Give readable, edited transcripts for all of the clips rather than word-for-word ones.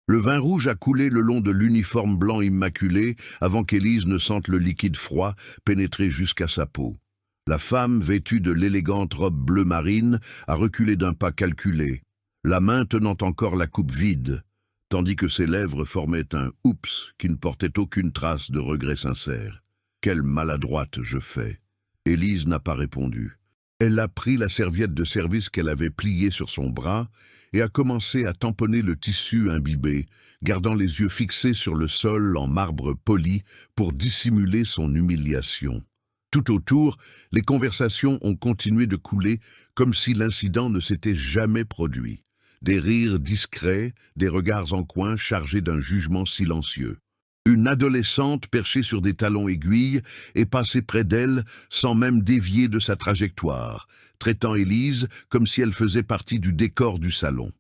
Le vin rouge a coulé le long de l'uniforme blanc immaculé avant qu'Élise ne sente le liquide froid pénétrer jusqu'à sa peau. La femme, vêtue de l'élégante robe bleu marine, a reculé d'un pas calculé, la main tenant encore la coupe vide, tandis que ses lèvres formaient un « oups » qui ne portait aucune trace de regret sincère. Quelle maladroite je fais. Élise n'a pas répondu. Elle a pris la serviette de service qu'elle avait pliée sur son bras et a commencé à tamponner le tissu imbibé, gardant les yeux fixés sur le sol en marbre poli pour dissimuler son humiliation. Tout autour, les conversations ont continué de couler comme si l'incident ne s'était jamais produit. Des rires discrets, des regards en coin chargés d'un jugement silencieux. Une adolescente perchée sur des talons aiguilles est passée près d'elle sans même dévier de sa trajectoire, traitant Élise comme si elle faisait partie du décor du salon.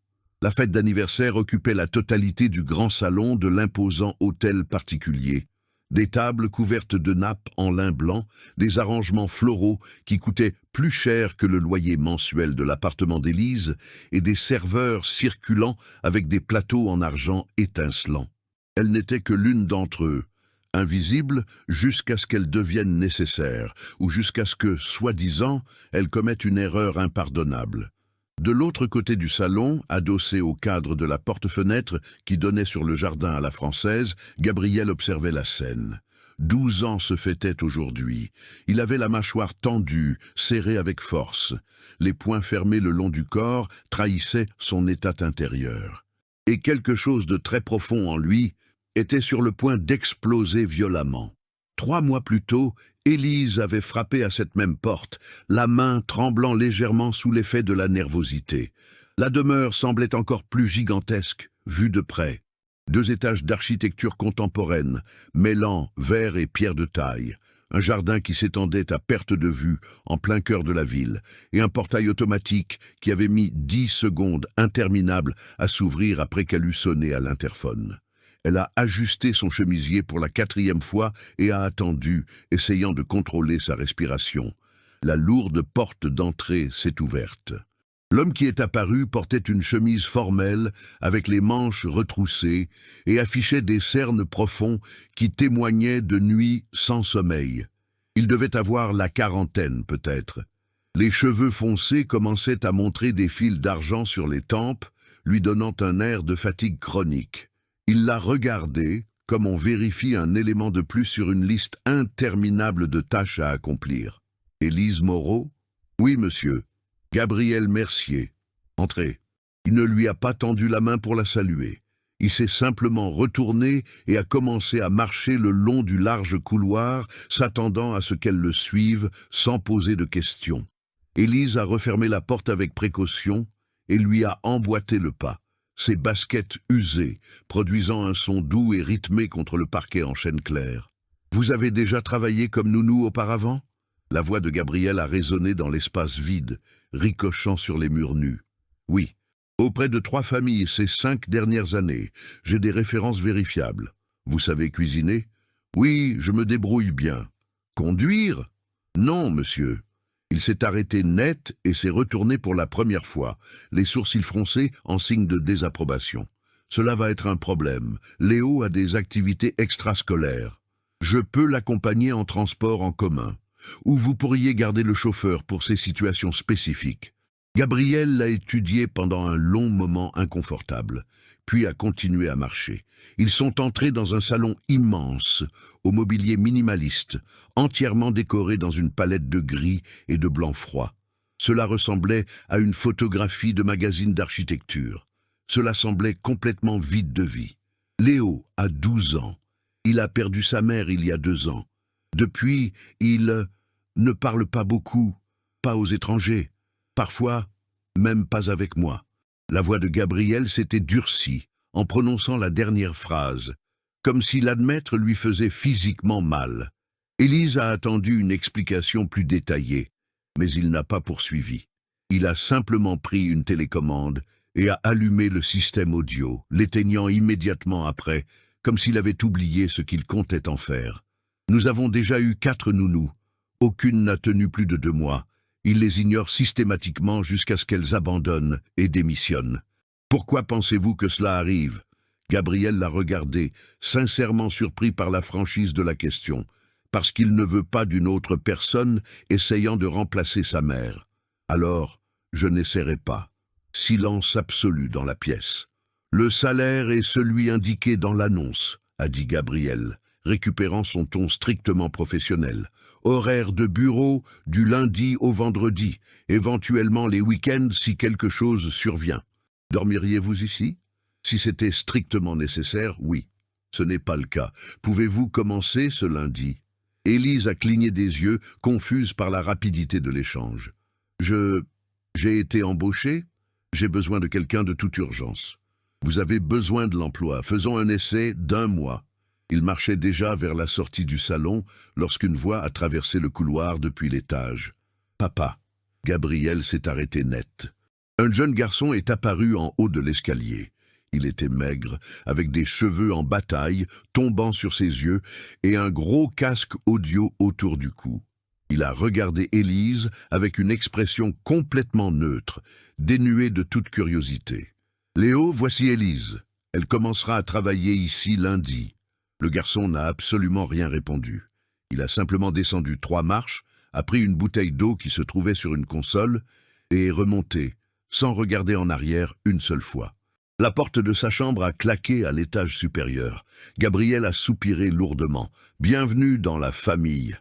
La fête d'anniversaire occupait la totalité du grand salon de l'imposant hôtel particulier. Des tables couvertes de nappes en lin blanc, des arrangements floraux qui coûtaient plus cher que le loyer mensuel de l'appartement d'Élise et des serveurs circulant avec des plateaux en argent étincelant. Elle n'était que l'une d'entre eux, invisible jusqu'à ce qu'elle devienne nécessaire, ou jusqu'à ce que, soi-disant, elle commette une erreur impardonnable. De l'autre côté du salon, adossé au cadre de la porte-fenêtre qui donnait sur le jardin à la française, Gabriel observait la scène. 12 ans se fêtaient aujourd'hui. Il avait la mâchoire tendue, serrée avec force. Les poings fermés le long du corps trahissaient son état intérieur. Et quelque chose de très profond en lui était sur le point d'exploser violemment. 3 mois plus tôt, Élise avait frappé à cette même porte, la main tremblant légèrement sous l'effet de la nervosité. La demeure semblait encore plus gigantesque, vue de près. 2 étages d'architecture contemporaine, mêlant verre et pierre de taille. Un jardin qui s'étendait à perte de vue, en plein cœur de la ville, et un portail automatique qui avait mis 10 secondes interminables à s'ouvrir après qu'elle eût sonné à l'interphone. Elle a ajusté son chemisier pour la 4e fois et a attendu, essayant de contrôler sa respiration. La lourde porte d'entrée s'est ouverte. L'homme qui est apparu portait une chemise formelle avec les manches retroussées et affichait des cernes profonds qui témoignaient de nuits sans sommeil. Il devait avoir la quarantaine peut-être. Les cheveux foncés commençaient à montrer des fils d'argent sur les tempes, lui donnant un air de fatigue chronique. Il l'a regardé, comme on vérifie un élément de plus sur une liste interminable de tâches à accomplir. « Élise Moreau ?»« Oui, monsieur. »« Gabriel Mercier. »« Entrez. » Il ne lui a pas tendu la main pour la saluer. Il s'est simplement retourné et a commencé à marcher le long du large couloir, s'attendant à ce qu'elle le suive sans poser de questions. Élise a refermé la porte avec précaution et lui a emboîté le pas. Ses baskets usées, produisant un son doux et rythmé contre le parquet en chêne clair. « Vous avez déjà travaillé comme nounou auparavant ?» La voix de Gabriel a résonné dans l'espace vide, ricochant sur les murs nus. « Oui, auprès de 3 familles ces 5 dernières années. J'ai des références vérifiables. Vous savez cuisiner ? Oui, je me débrouille bien. Conduire ? Non, monsieur. » Il s'est arrêté net et s'est retourné pour la première fois, les sourcils froncés en signe de désapprobation. Cela va être un problème. Léo a des activités extrascolaires. Je peux l'accompagner en transport en commun. Ou vous pourriez garder le chauffeur pour ces situations spécifiques. Gabriel l'a étudié pendant un long moment inconfortable, puis a continué à marcher. Ils sont entrés dans un salon immense, au mobilier minimaliste, entièrement décoré dans une palette de gris et de blanc froid. Cela ressemblait à une photographie de magazine d'architecture. Cela semblait complètement vide de vie. Léo a 12 ans. Il a perdu sa mère il y a 2 ans. Depuis, il ne parle pas beaucoup, pas aux étrangers. Parfois, même pas avec moi. La voix de Gabriel s'était durcie en prononçant la dernière phrase, comme si l'admettre lui faisait physiquement mal. Élise a attendu une explication plus détaillée, mais il n'a pas poursuivi. Il a simplement pris une télécommande et a allumé le système audio, l'éteignant immédiatement après, comme s'il avait oublié ce qu'il comptait en faire. Nous avons déjà eu 4 nounous. Aucune n'a tenu plus de 2 mois. Il les ignore systématiquement jusqu'à ce qu'elles abandonnent et démissionnent. Pourquoi pensez-vous que cela arrive? Gabriel la regardait, sincèrement surpris par la franchise de la question, parce qu'il ne veut pas d'une autre personne essayant de remplacer sa mère. Alors, je n'essaierai pas. Silence absolu dans la pièce. Le salaire est celui indiqué dans l'annonce, a dit Gabriel, récupérant son ton strictement professionnel. Horaire de bureau du lundi au vendredi, éventuellement les week-ends si quelque chose survient. Dormiriez-vous ici? Si c'était strictement nécessaire, oui. Ce n'est pas le cas. Pouvez-vous commencer ce lundi? Élise a cligné des yeux, confuse par la rapidité de l'échange. J'ai été embauché? J'ai besoin de quelqu'un de toute urgence. Vous avez besoin de l'emploi. Faisons un essai d'1 mois. Il marchait déjà vers la sortie du salon lorsqu'une voix a traversé le couloir depuis l'étage. « Papa !» Gabriel s'est arrêté net. Un jeune garçon est apparu en haut de l'escalier. Il était maigre, avec des cheveux en bataille tombant sur ses yeux et un gros casque audio autour du cou. Il a regardé Élise avec une expression complètement neutre, dénuée de toute curiosité. « Léo, voici Élise. Elle commencera à travailler ici lundi. » Le garçon n'a absolument rien répondu. Il a simplement descendu 3 marches, a pris une bouteille d'eau qui se trouvait sur une console et est remonté, sans regarder en arrière une seule fois. La porte de sa chambre a claqué à l'étage supérieur. Gabriel a soupiré lourdement. « Bienvenue dans la famille. »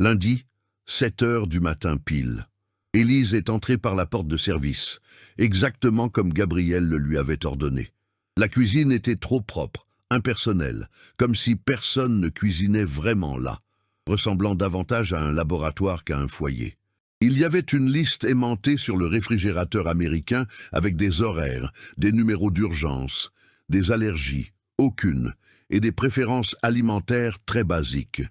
Lundi, 7 heures du matin pile. Élise est entrée par la porte de service, exactement comme Gabriel le lui avait ordonné. La cuisine était trop propre, impersonnelle, comme si personne ne cuisinait vraiment là, ressemblant davantage à un laboratoire qu'à un foyer. Il y avait une liste aimantée sur le réfrigérateur américain avec des horaires, des numéros d'urgence, des allergies, aucune, et des préférences alimentaires très basiques.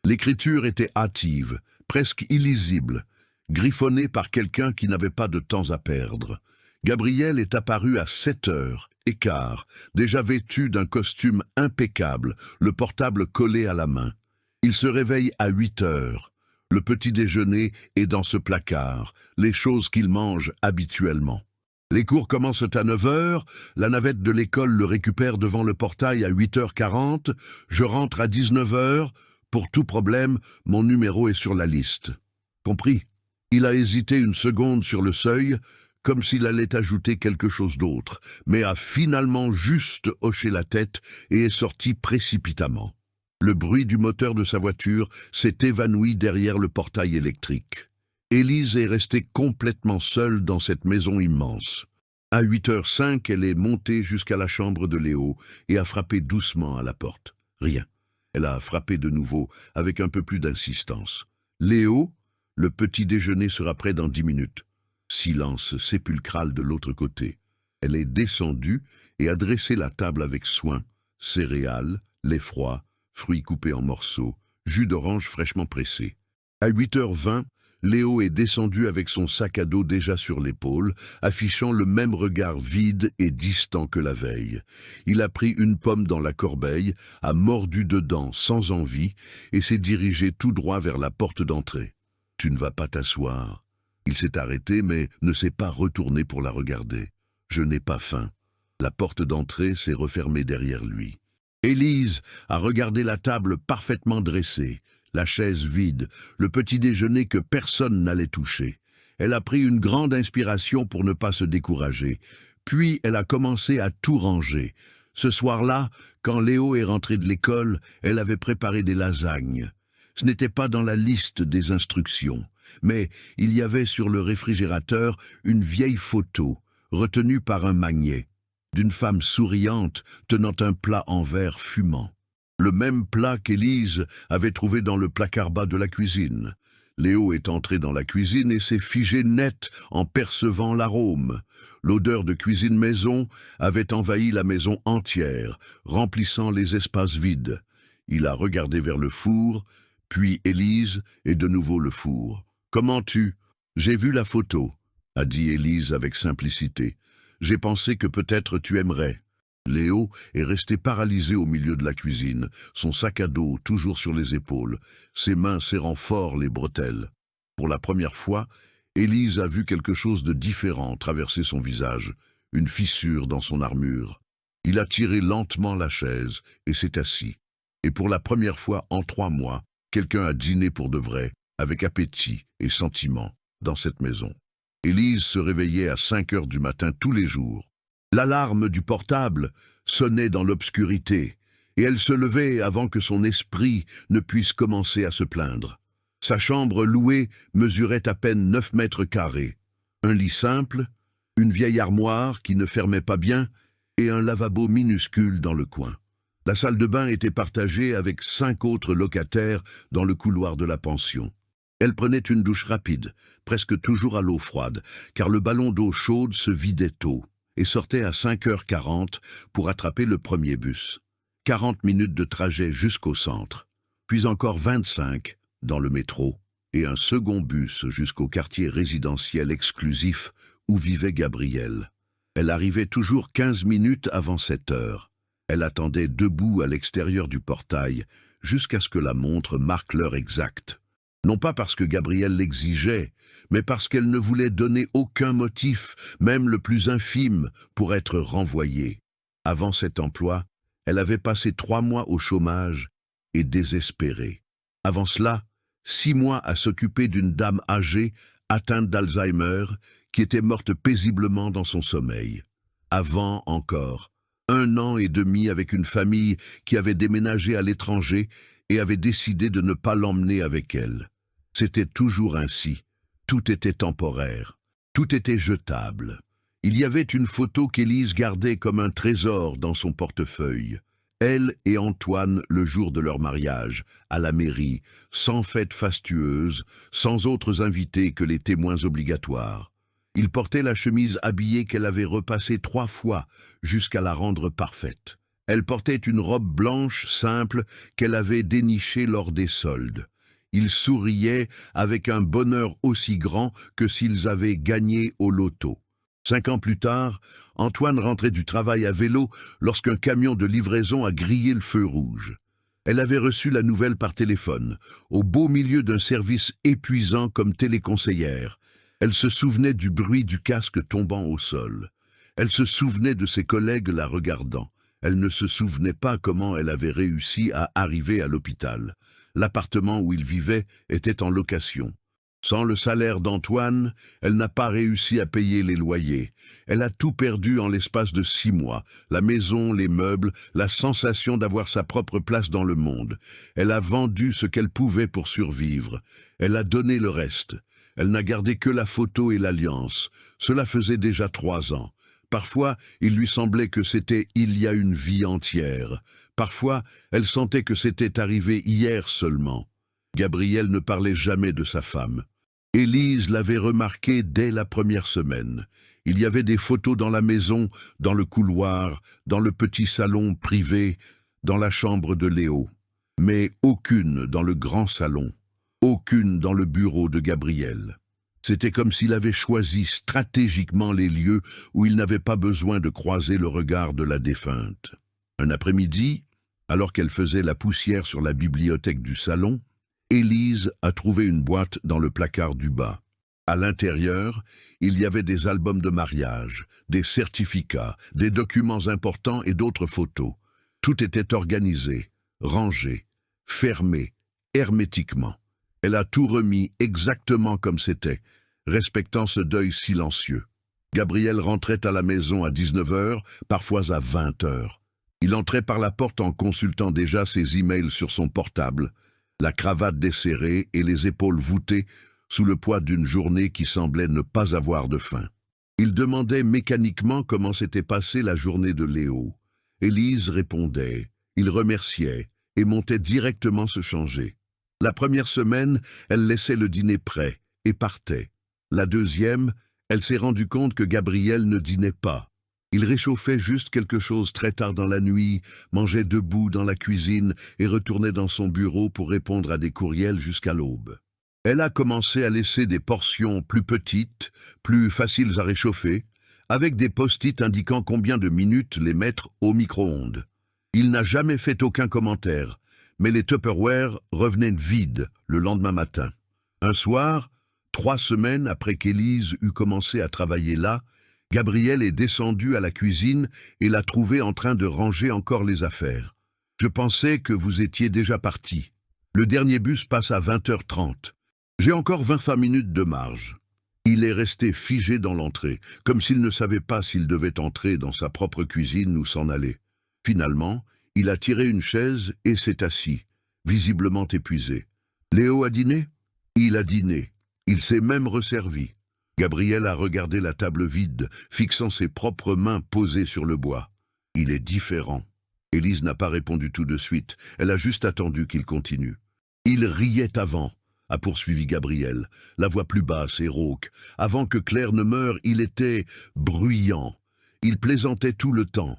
L'écriture était hâtive, presque illisible, griffonnée par quelqu'un qui n'avait pas de temps à perdre. Gabriel est apparu à 7h15, déjà vêtu d'un costume impeccable, le portable collé à la main. Il se réveille à 8h. Le petit déjeuner est dans ce placard, les choses qu'il mange habituellement. Les cours commencent à 9h, la navette de l'école le récupère devant le portail à 8h40, je rentre à 19h, pour tout problème, mon numéro est sur la liste. Compris? Il a hésité une seconde sur le seuil, comme s'il allait ajouter quelque chose d'autre, mais a finalement juste hoché la tête et est sorti précipitamment. Le bruit du moteur de sa voiture s'est évanoui derrière le portail électrique. Élise est restée complètement seule dans cette maison immense. À 8h05, elle est montée jusqu'à la chambre de Léo et a frappé doucement à la porte. Rien. Elle a frappé de nouveau, avec un peu plus d'insistance. « Léo, le petit déjeuner sera prêt dans 10 minutes. » Silence sépulcral de l'autre côté. Elle est descendue et a dressé la table avec soin. Céréales, lait froid, fruits coupés en morceaux, jus d'orange fraîchement pressé. À 8h20, Léo est descendu avec son sac à dos déjà sur l'épaule, affichant le même regard vide et distant que la veille. Il a pris une pomme dans la corbeille, a mordu dedans sans envie et s'est dirigé tout droit vers la porte d'entrée. « Tu ne vas pas t'asseoir ?» Il s'est arrêté, mais ne s'est pas retourné pour la regarder. « Je n'ai pas faim. » La porte d'entrée s'est refermée derrière lui. Élise a regardé la table parfaitement dressée, la chaise vide, le petit déjeuner que personne n'allait toucher. Elle a pris une grande inspiration pour ne pas se décourager. Puis elle a commencé à tout ranger. Ce soir-là, quand Léo est rentré de l'école, elle avait préparé des lasagnes. Ce n'était pas dans la liste des instructions, mais il y avait sur le réfrigérateur une vieille photo, retenue par un magnet, d'une femme souriante tenant un plat en verre fumant. Le même plat qu'Élise avait trouvé dans le placard bas de la cuisine. Léo est entré dans la cuisine et s'est figé net en percevant l'arôme. L'odeur de cuisine maison avait envahi la maison entière, remplissant les espaces vides. Il a regardé vers le four, puis Élise et de nouveau le four. « Comment tu ? J'ai vu la photo, » a dit Élise avec simplicité. « J'ai pensé que peut-être tu aimerais. » Léo est resté paralysé au milieu de la cuisine, son sac à dos toujours sur les épaules, ses mains serrant fort les bretelles. Pour la première fois, Élise a vu quelque chose de différent traverser son visage, une fissure dans son armure. Il a tiré lentement la chaise et s'est assis. Et pour la première fois en 3 mois, quelqu'un a dîné pour de vrai, avec appétit et sentiment, dans cette maison. Élise se réveillait à 5 heures du matin tous les jours. L'alarme du portable sonnait dans l'obscurité, et elle se levait avant que son esprit ne puisse commencer à se plaindre. Sa chambre louée mesurait à peine 9 mètres carrés. Un lit simple, une vieille armoire qui ne fermait pas bien, et un lavabo minuscule dans le coin. La salle de bain était partagée avec 5 autres locataires dans le couloir de la pension. Elle prenait une douche rapide, presque toujours à l'eau froide, car le ballon d'eau chaude se vidait tôt, et sortait à 5h40 pour attraper le premier bus. 40 minutes de trajet jusqu'au centre, puis encore 25 dans le métro, et un second bus jusqu'au quartier résidentiel exclusif où vivait Gabrielle. Elle arrivait toujours 15 minutes avant 7 heures. Elle attendait debout à l'extérieur du portail, jusqu'à ce que la montre marque l'heure exacte. Non pas parce que Gabrielle l'exigeait, mais parce qu'elle ne voulait donner aucun motif, même le plus infime, pour être renvoyée. Avant cet emploi, elle avait passé 3 mois au chômage et désespérée. Avant cela, 6 mois à s'occuper d'une dame âgée, atteinte d'Alzheimer, qui était morte paisiblement dans son sommeil. Avant encore, 1 an et demi avec une famille qui avait déménagé à l'étranger et avait décidé de ne pas l'emmener avec elle. C'était toujours ainsi. Tout était temporaire. Tout était jetable. Il y avait une photo qu'Élise gardait comme un trésor dans son portefeuille. Elle et Antoine le jour de leur mariage, à la mairie, sans fête fastueuse, sans autres invités que les témoins obligatoires. Il portait la chemise habillée qu'elle avait repassée 3 fois jusqu'à la rendre parfaite. Elle portait une robe blanche simple qu'elle avait dénichée lors des soldes. Ils souriaient avec un bonheur aussi grand que s'ils avaient gagné au loto. 5 ans plus tard, Antoine rentrait du travail à vélo lorsqu'un camion de livraison a grillé le feu rouge. Elle avait reçu la nouvelle par téléphone, au beau milieu d'un service épuisant comme téléconseillère. Elle se souvenait du bruit du casque tombant au sol. Elle se souvenait de ses collègues la regardant. Elle ne se souvenait pas comment elle avait réussi à arriver à l'hôpital. L'appartement où il vivait était en location. Sans le salaire d'Antoine, elle n'a pas réussi à payer les loyers. Elle a tout perdu en l'espace de 6 mois. La maison, les meubles, la sensation d'avoir sa propre place dans le monde. Elle a vendu ce qu'elle pouvait pour survivre. Elle a donné le reste. Elle n'a gardé que la photo et l'alliance. Cela faisait déjà 3 ans. Parfois, il lui semblait que c'était il y a une vie entière. Parfois, elle sentait que c'était arrivé hier seulement. Gabrielle ne parlait jamais de sa femme. Élise l'avait remarqué dès la première semaine. Il y avait des photos dans la maison, dans le couloir, dans le petit salon privé, dans la chambre de Léo. Mais aucune dans le grand salon, aucune dans le bureau de Gabrielle. C'était comme s'il avait choisi stratégiquement les lieux où il n'avait pas besoin de croiser le regard de la défunte. Un après-midi, alors qu'elle faisait la poussière sur la bibliothèque du salon, Élise a trouvé une boîte dans le placard du bas. À l'intérieur, il y avait des albums de mariage, des certificats, des documents importants et d'autres photos. Tout était organisé, rangé, fermé, hermétiquement. Elle a tout remis exactement comme c'était, respectant ce deuil silencieux. Gabrielle rentrait à la maison à 19h, parfois à 20h. Il entrait par la porte en consultant déjà ses emails sur son portable, la cravate desserrée et les épaules voûtées sous le poids d'une journée qui semblait ne pas avoir de fin. Il demandait mécaniquement comment s'était passée la journée de Léo. Élise répondait, il remerciait et montait directement se changer. La première semaine, elle laissait le dîner prêt et partait. La deuxième, elle s'est rendue compte que Gabrielle ne dînait pas. Il réchauffait juste quelque chose très tard dans la nuit, mangeait debout dans la cuisine et retournait dans son bureau pour répondre à des courriels jusqu'à l'aube. Elle a commencé à laisser des portions plus petites, plus faciles à réchauffer, avec des post-it indiquant combien de minutes les mettre au micro-ondes. Il n'a jamais fait aucun commentaire, mais les Tupperware revenaient vides le lendemain matin. Un soir, 3 semaines après qu'Élise eut commencé à travailler là, Gabriel est descendu à la cuisine et l'a trouvé en train de ranger encore les affaires. Je pensais que vous étiez déjà parti. Le dernier bus passe à 20h30. J'ai encore 25 minutes de marge. Il est resté figé dans l'entrée, comme s'il ne savait pas s'il devait entrer dans sa propre cuisine ou s'en aller. Finalement, il a tiré une chaise et s'est assis, visiblement épuisé. Léo a dîné? Il a dîné. Il s'est même resservi. Gabriel a regardé la table vide, fixant ses propres mains posées sur le bois. Il est différent. Élise n'a pas répondu tout de suite. Elle a juste attendu qu'il continue. Il riait avant, a poursuivi Gabriel, la voix plus basse et rauque. Avant que Claire ne meure, il était bruyant. Il plaisantait tout le temps.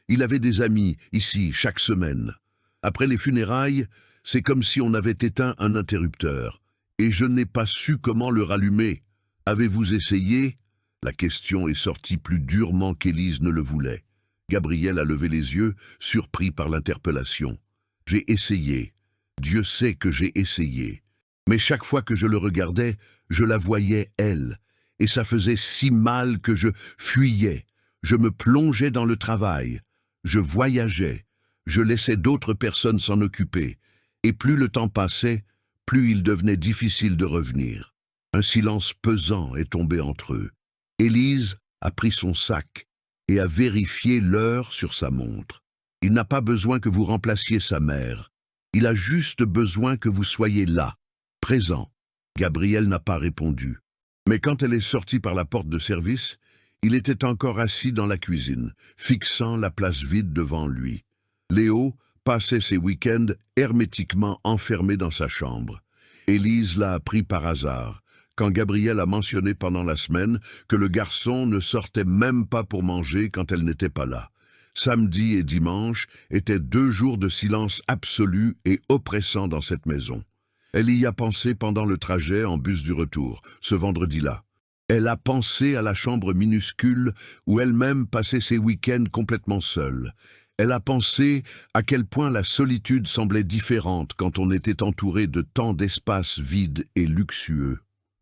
Il avait des amis, ici, chaque semaine. Après les funérailles, c'est comme si on avait éteint un interrupteur. Et je n'ai pas su comment le rallumer. Avez-vous essayé? La question est sortie plus durement qu'Élise ne le voulait. Gabriel a levé les yeux, surpris par l'interpellation. J'ai essayé. Dieu sait que j'ai essayé. Mais chaque fois que je le regardais, je la voyais, elle. Et ça faisait si mal que je fuyais. Je me plongeais dans le travail. Je voyageais. Je laissais d'autres personnes s'en occuper. Et plus le temps passait, plus il devenait difficile de revenir. Un silence pesant est tombé entre eux. Élise a pris son sac et a vérifié l'heure sur sa montre. Il n'a pas besoin que vous remplaciez sa mère. Il a juste besoin que vous soyez là, présent. Gabriel n'a pas répondu. Mais quand elle est sortie par la porte de service, il était encore assis dans la cuisine, fixant la place vide devant lui. Léo passait ses week-ends hermétiquement enfermé dans sa chambre. Élise l'a appris par hasard, quand Gabriel a mentionné pendant la semaine que le garçon ne sortait même pas pour manger quand elle n'était pas là. Samedi et dimanche étaient 2 jours de silence absolu et oppressant dans cette maison. Elle y a pensé pendant le trajet en bus du retour, ce vendredi-là. Elle a pensé à la chambre minuscule où elle-même passait ses week-ends complètement seule. Elle a pensé à quel point la solitude semblait différente quand on était entouré de tant d'espaces vides et luxueux.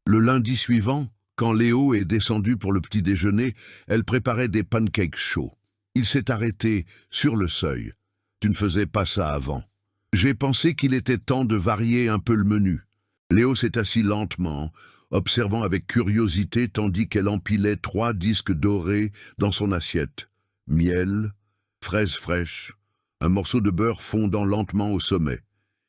Le lundi suivant, quand Léo est descendu pour le petit déjeuner, elle préparait des pancakes chauds. Il s'est arrêté sur le seuil. Tu ne faisais pas ça avant. J'ai pensé qu'il était temps de varier un peu le menu. Léo s'est assis lentement, observant avec curiosité tandis qu'elle empilait 3 disques dorés dans son assiette. Miel, fraises fraîches, un morceau de beurre fondant lentement au sommet.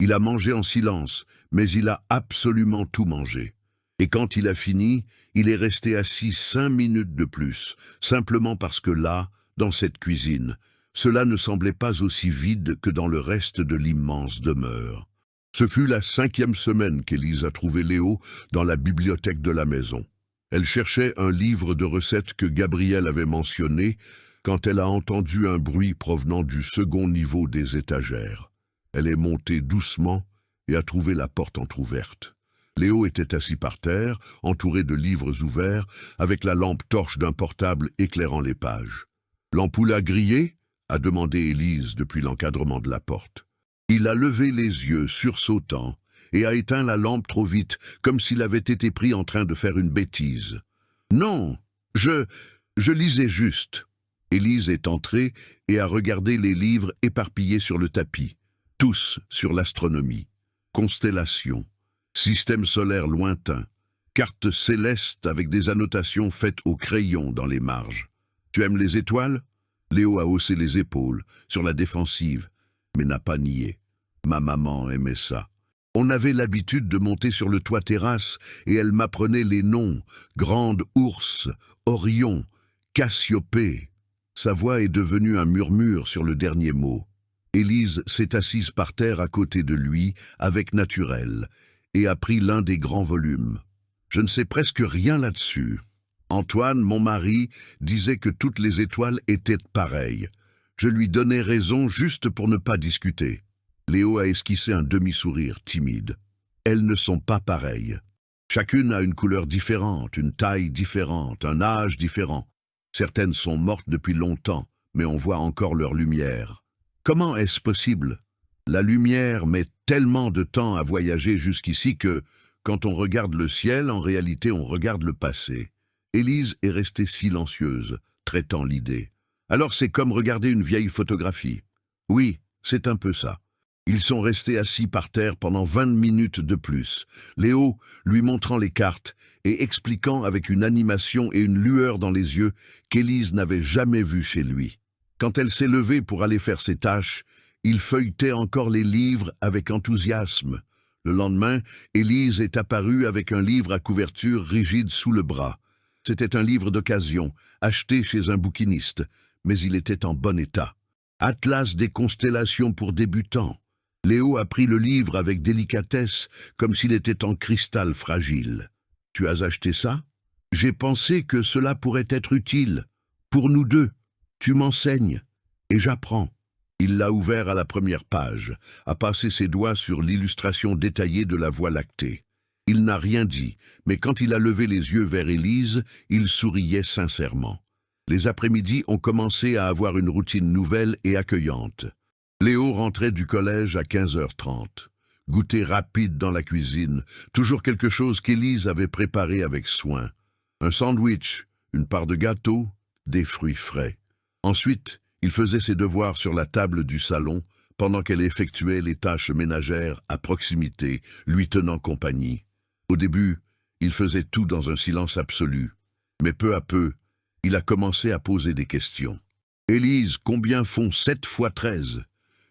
Il a mangé en silence, mais il a absolument tout mangé. Et quand il a fini, il est resté assis 5 minutes de plus, simplement parce que là, dans cette cuisine, cela ne semblait pas aussi vide que dans le reste de l'immense demeure. Ce fut la 5e semaine qu'Élise a trouvé Léo dans la bibliothèque de la maison. Elle cherchait un livre de recettes que Gabriel avait mentionné quand elle a entendu un bruit provenant du second niveau des étagères. Elle est montée doucement et a trouvé la porte entr'ouverte. Léo était assis par terre, entouré de livres ouverts, avec la lampe torche d'un portable éclairant les pages. « L'ampoule a grillé ?» a demandé Élise depuis l'encadrement de la porte. Il a levé les yeux, sursautant, et a éteint la lampe trop vite, comme s'il avait été pris en train de faire une bêtise. « Non, je lisais juste. » Élise est entrée et a regardé les livres éparpillés sur le tapis, tous sur l'astronomie. Constellations, système solaire lointain, cartes célestes avec des annotations faites au crayon dans les marges. « Tu aimes les étoiles ?» Léo a haussé les épaules, sur la défensive, mais n'a pas nié. Ma maman aimait ça. On avait l'habitude de monter sur le toit terrasse et elle m'apprenait les noms, Grande Ourse, Orion, Cassiopée. Sa voix est devenue un murmure sur le dernier mot. Élise s'est assise par terre à côté de lui, avec naturel, et a pris l'un des grands volumes. Je ne sais presque rien là-dessus. Antoine, mon mari, disait que toutes les étoiles étaient pareilles. Je lui donnais raison juste pour ne pas discuter. Léo a esquissé un demi-sourire timide. Elles ne sont pas pareilles. Chacune a une couleur différente, une taille différente, un âge différent. Certaines sont mortes depuis longtemps, mais on voit encore leur lumière. Comment est-ce possible? La lumière met tellement de temps à voyager jusqu'ici que, quand on regarde le ciel, en réalité on regarde le passé. Élise est restée silencieuse, traitant l'idée. Alors c'est comme regarder une vieille photographie. Oui, c'est un peu ça. Ils sont restés assis par terre pendant 20 minutes de plus, Léo lui montrant les cartes et expliquant avec une animation et une lueur dans les yeux qu'Élise n'avait jamais vu chez lui. Quand elle s'est levée pour aller faire ses tâches, il feuilletait encore les livres avec enthousiasme. Le lendemain, Élise est apparue avec un livre à couverture rigide sous le bras. C'était un livre d'occasion, acheté chez un bouquiniste, mais il était en bon état. Atlas des constellations pour débutants. Léo a pris le livre avec délicatesse, comme s'il était en cristal fragile. « Tu as acheté ça ? J'ai pensé que cela pourrait être utile. Pour nous deux. Tu m'enseignes. Et j'apprends. » Il l'a ouvert à la première page, a passé ses doigts sur l'illustration détaillée de la Voie lactée. Il n'a rien dit, mais quand il a levé les yeux vers Élise, il souriait sincèrement. Les après-midi ont commencé à avoir une routine nouvelle et accueillante. Léo rentrait du collège à 15h30. Goûter rapide dans la cuisine, toujours quelque chose qu'Élise avait préparé avec soin. Un sandwich, une part de gâteau, des fruits frais. Ensuite, il faisait ses devoirs sur la table du salon, pendant qu'elle effectuait les tâches ménagères à proximité, lui tenant compagnie. Au début, il faisait tout dans un silence absolu. Mais peu à peu, il a commencé à poser des questions. « Élise, combien font 7 fois 13 ?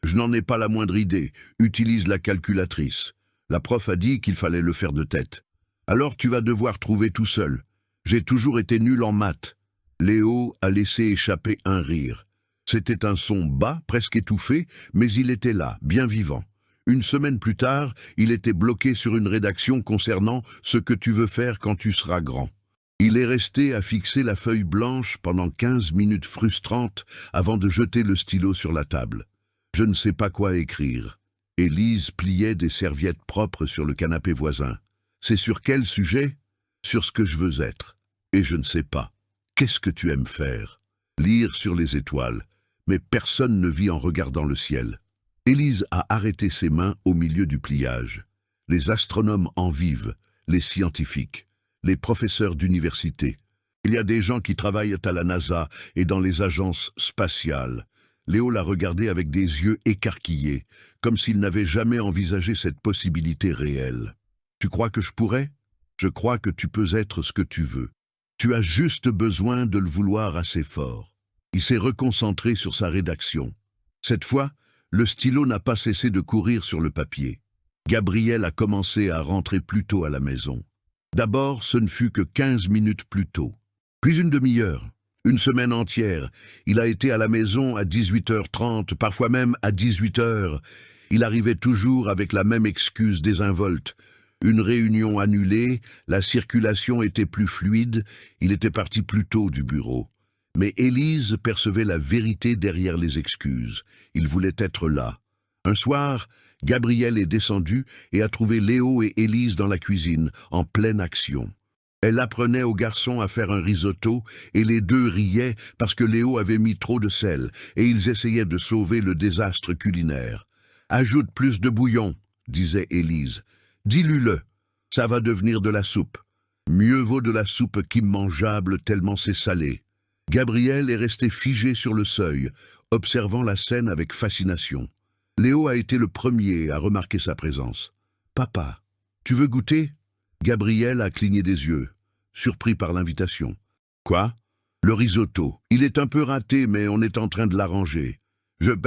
Je n'en ai pas la moindre idée. Utilise la calculatrice. La prof a dit qu'il fallait le faire de tête. Alors tu vas devoir trouver tout seul. J'ai toujours été nul en maths. » Léo a laissé échapper un rire. C'était un son bas, presque étouffé, mais il était là, bien vivant. Une semaine plus tard, il était bloqué sur une rédaction concernant ce que tu veux faire quand tu seras grand. Il est resté à fixer la feuille blanche pendant 15 minutes frustrantes avant de jeter le stylo sur la table. Je ne sais pas quoi écrire. Élise pliait des serviettes propres sur le canapé voisin. C'est sur quel sujet ? Sur ce que je veux être. Et je ne sais pas. Qu'est-ce que tu aimes faire ? Lire sur les étoiles. Mais personne ne vit en regardant le ciel. Élise a arrêté ses mains au milieu du pliage. Les astronomes en vivent, les scientifiques, les professeurs d'université. Il y a des gens qui travaillent à la NASA et dans les agences spatiales. Léo l'a regardé avec des yeux écarquillés, comme s'il n'avait jamais envisagé cette possibilité réelle. « Tu crois que je pourrais ? Je crois que tu peux être ce que tu veux. Tu as juste besoin de le vouloir assez fort. » Il s'est reconcentré sur sa rédaction. Cette fois, le stylo n'a pas cessé de courir sur le papier. Gabriel a commencé à rentrer plus tôt à la maison. D'abord, ce ne fut que 15 minutes plus tôt. Puis une demi-heure. Une semaine entière, il a été à la maison à 18h30, parfois même à 18h. Il arrivait toujours avec la même excuse désinvolte. Une réunion annulée, la circulation était plus fluide, il était parti plus tôt du bureau. Mais Élise percevait la vérité derrière les excuses. Il voulait être là. Un soir, Gabriel est descendu et a trouvé Léo et Élise dans la cuisine, en pleine action. Elle apprenait aux garçons à faire un risotto et les deux riaient parce que Léo avait mis trop de sel et ils essayaient de sauver le désastre culinaire. « Ajoute plus de bouillon », disait Élise. « Dilue-le, ça va devenir de la soupe. Mieux vaut de la soupe qu'immangeable tellement c'est salé. » Gabriel est resté figé sur le seuil, observant la scène avec fascination. Léo a été le premier à remarquer sa présence. « Papa, tu veux goûter ?» Gabriel a cligné des yeux, surpris par l'invitation. « Quoi ? Le risotto. Il est un peu raté, mais on est en train de l'arranger. »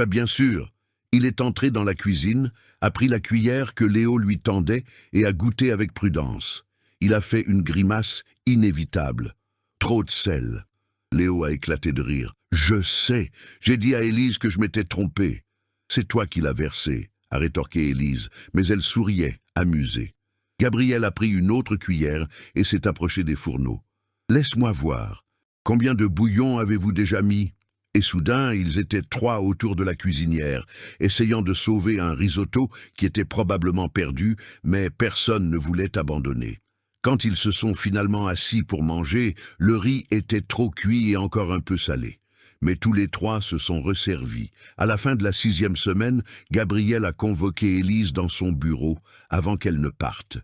Bien sûr. » Il est entré dans la cuisine, a pris la cuillère que Léo lui tendait et a goûté avec prudence. Il a fait une grimace inévitable. Trop de sel. Léo a éclaté de rire. « Je sais, j'ai dit à Élise que je m'étais trompé. »« C'est toi qui l'as versé, » a rétorqué Élise, mais elle souriait, amusée. Gabriel a pris une autre cuillère et s'est approché des fourneaux. « Laisse-moi voir. Combien de bouillon avez-vous déjà mis ?» Et soudain, ils étaient 3 autour de la cuisinière, essayant de sauver un risotto qui était probablement perdu, mais personne ne voulait abandonner. Quand ils se sont finalement assis pour manger, le riz était trop cuit et encore un peu salé. Mais tous les 3 se sont resservis. À la fin de la 6e semaine, Gabriel a convoqué Élise dans son bureau avant qu'elle ne parte.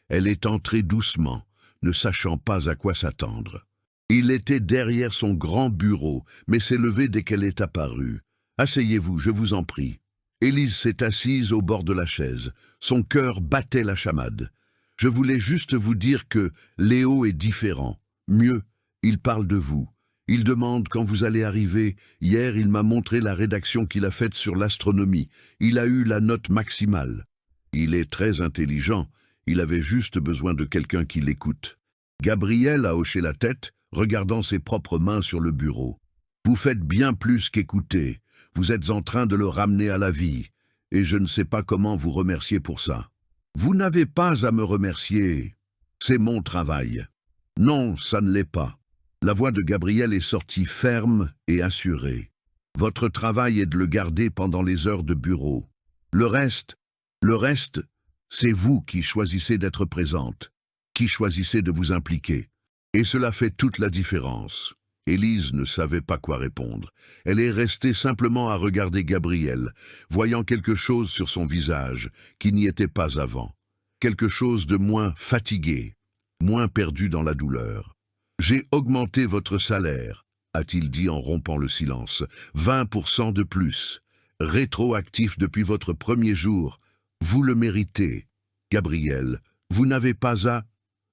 Elle est entrée doucement, ne sachant pas à quoi s'attendre. Il était derrière son grand bureau, mais s'est levé dès qu'elle est apparue. « Asseyez-vous, je vous en prie. » Élise s'est assise au bord de la chaise. Son cœur battait la chamade. « Je voulais juste vous dire que Léo est différent. Mieux, il parle de vous. Il demande quand vous allez arriver. Hier, il m'a montré la rédaction qu'il a faite sur l'astronomie. Il a eu la note maximale. Il est très intelligent. Il avait juste besoin de quelqu'un qui l'écoute. » Gabriel a hoché la tête, regardant ses propres mains sur le bureau. « Vous faites bien plus qu'écouter. Vous êtes en train de le ramener à la vie. Et je ne sais pas comment vous remercier pour ça. » « Vous n'avez pas à me remercier. C'est mon travail. » « Non, ça ne l'est pas. » La voix de Gabriel est sortie ferme et assurée. « Votre travail est de le garder pendant les heures de bureau. Le reste, c'est vous qui choisissez d'être présente, qui choisissez de vous impliquer. Et cela fait toute la différence. » Élise ne savait pas quoi répondre. Elle est restée simplement à regarder Gabriel, voyant quelque chose sur son visage qui n'y était pas avant. Quelque chose de moins fatigué, moins perdu dans la douleur. « J'ai augmenté votre salaire, » a-t-il dit en rompant le silence. « 20% de plus. Rétroactif depuis votre premier jour. Vous le méritez. Gabriel, vous n'avez pas à...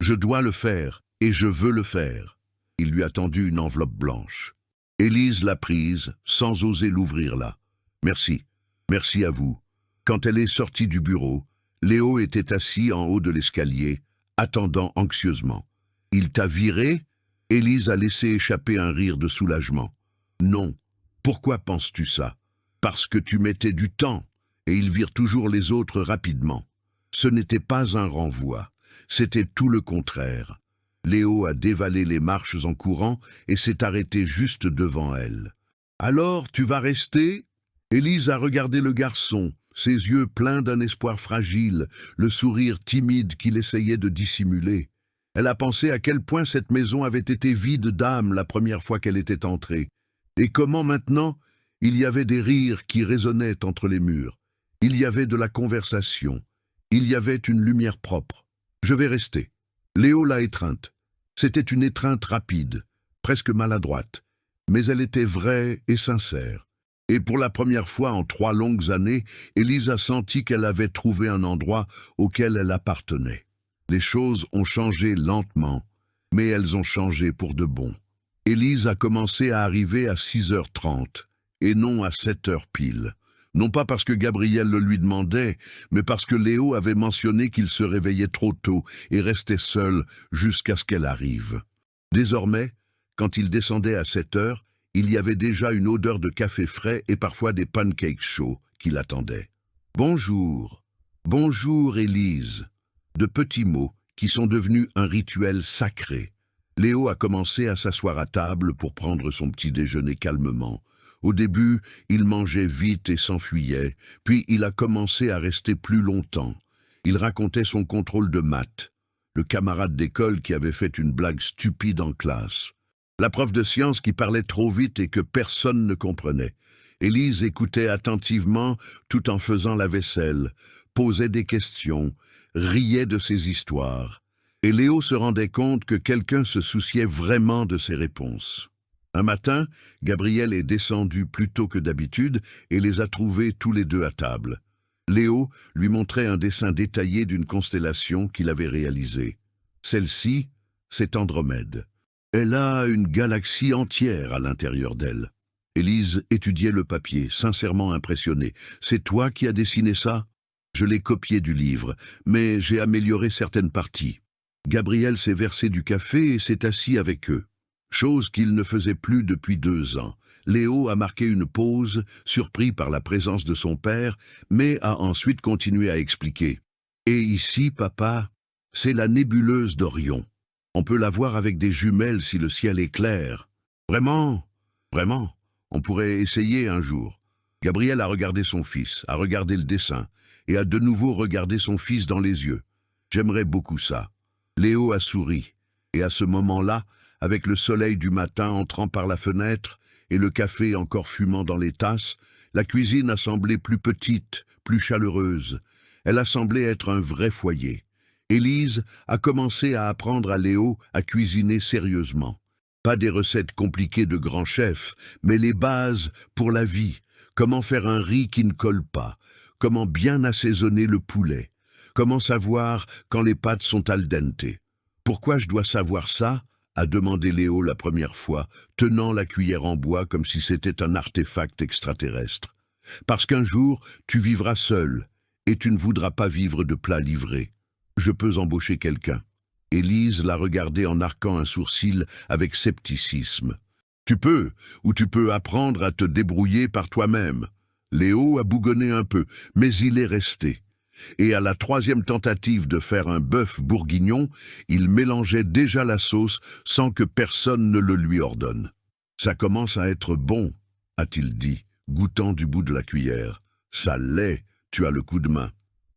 Je dois le faire, et je veux le faire. » Il lui a tendu une enveloppe blanche. Élise l'a prise, sans oser l'ouvrir là. « Merci. Merci à vous. » Quand elle est sortie du bureau, Léo était assis en haut de l'escalier, attendant anxieusement. « Il t'a viré ?» Élise a laissé échapper un rire de soulagement. « Non. Pourquoi penses-tu ça ? Parce que tu mettais du temps, et il vire toujours les autres rapidement. Ce n'était pas un renvoi, c'était tout le contraire. » Léo a dévalé les marches en courant et s'est arrêté juste devant elle. « Alors, tu vas rester ?» Élise a regardé le garçon, ses yeux pleins d'un espoir fragile, le sourire timide qu'il essayait de dissimuler. Elle a pensé à quel point cette maison avait été vide d'âme la première fois qu'elle était entrée, et comment maintenant il y avait des rires qui résonnaient entre les murs. Il y avait de la conversation, il y avait une lumière propre. « Je vais rester. » Léo l'a étreinte. C'était une étreinte rapide, presque maladroite, mais elle était vraie et sincère. Et pour la première fois en 3 longues années, Élise a senti qu'elle avait trouvé un endroit auquel elle appartenait. Les choses ont changé lentement, mais elles ont changé pour de bon. Élise a commencé à arriver à 6h30, et non à 7h pile. Non pas parce que Gabriel le lui demandait, mais parce que Léo avait mentionné qu'il se réveillait trop tôt et restait seul jusqu'à ce qu'elle arrive. Désormais, quand il descendait à 7h, il y avait déjà une odeur de café frais et parfois des pancakes chauds qui l'attendaient. « Bonjour. Bonjour, Élise. » De petits mots qui sont devenus un rituel sacré. Léo a commencé à s'asseoir à table pour prendre son petit déjeuner calmement. Au début, il mangeait vite et s'enfuyait, puis il a commencé à rester plus longtemps. Il racontait son contrôle de maths, le camarade d'école qui avait fait une blague stupide en classe, la prof de sciences qui parlait trop vite et que personne ne comprenait. Élise écoutait attentivement tout en faisant la vaisselle, posait des questions, riait de ses histoires. Et Léo se rendait compte que quelqu'un se souciait vraiment de ses réponses. Un matin, Gabriel est descendu plus tôt que d'habitude et les a trouvés tous les deux à table. Léo lui montrait un dessin détaillé d'une constellation qu'il avait réalisée. Celle-ci, c'est Andromède. Elle a une galaxie entière à l'intérieur d'elle. Élise étudiait le papier, sincèrement impressionnée. « C'est toi qui as dessiné ça ?» Je l'ai copié du livre, mais j'ai amélioré certaines parties. Gabriel s'est versé du café et s'est assis avec eux. Chose qu'il ne faisait plus depuis 2 ans. Léo a marqué une pause, surpris par la présence de son père, mais a ensuite continué à expliquer. « Et ici, papa, c'est la nébuleuse d'Orion. On peut la voir avec des jumelles si le ciel est clair. Vraiment, vraiment, on pourrait essayer un jour. » Gabriel a regardé son fils, a regardé le dessin, et a de nouveau regardé son fils dans les yeux. « J'aimerais beaucoup ça. » Léo a souri, et à ce moment-là, avec le soleil du matin entrant par la fenêtre et le café encore fumant dans les tasses, la cuisine a semblé plus petite, plus chaleureuse. Elle a semblé être un vrai foyer. Élise a commencé à apprendre à Léo à cuisiner sérieusement. Pas des recettes compliquées de grands chefs, mais les bases pour la vie. Comment faire un riz qui ne colle pas? Comment bien assaisonner le poulet? Comment savoir quand les pâtes sont al dente? Pourquoi je dois savoir ça? A demandé Léo la première fois, tenant la cuillère en bois comme si c'était un artefact extraterrestre. Parce qu'un jour, tu vivras seul, et tu ne voudras pas vivre de plats livrés. Je peux embaucher quelqu'un. Élise la regardait en arquant un sourcil avec scepticisme. Tu peux, ou tu peux apprendre à te débrouiller par toi-même. Léo a bougonné un peu, mais il est resté. Et à la troisième tentative de faire un bœuf bourguignon, il mélangeait déjà la sauce sans que personne ne le lui ordonne. « Ça commence à être bon », a-t-il dit, goûtant du bout de la cuillère. « Ça l'est, tu as le coup de main. »«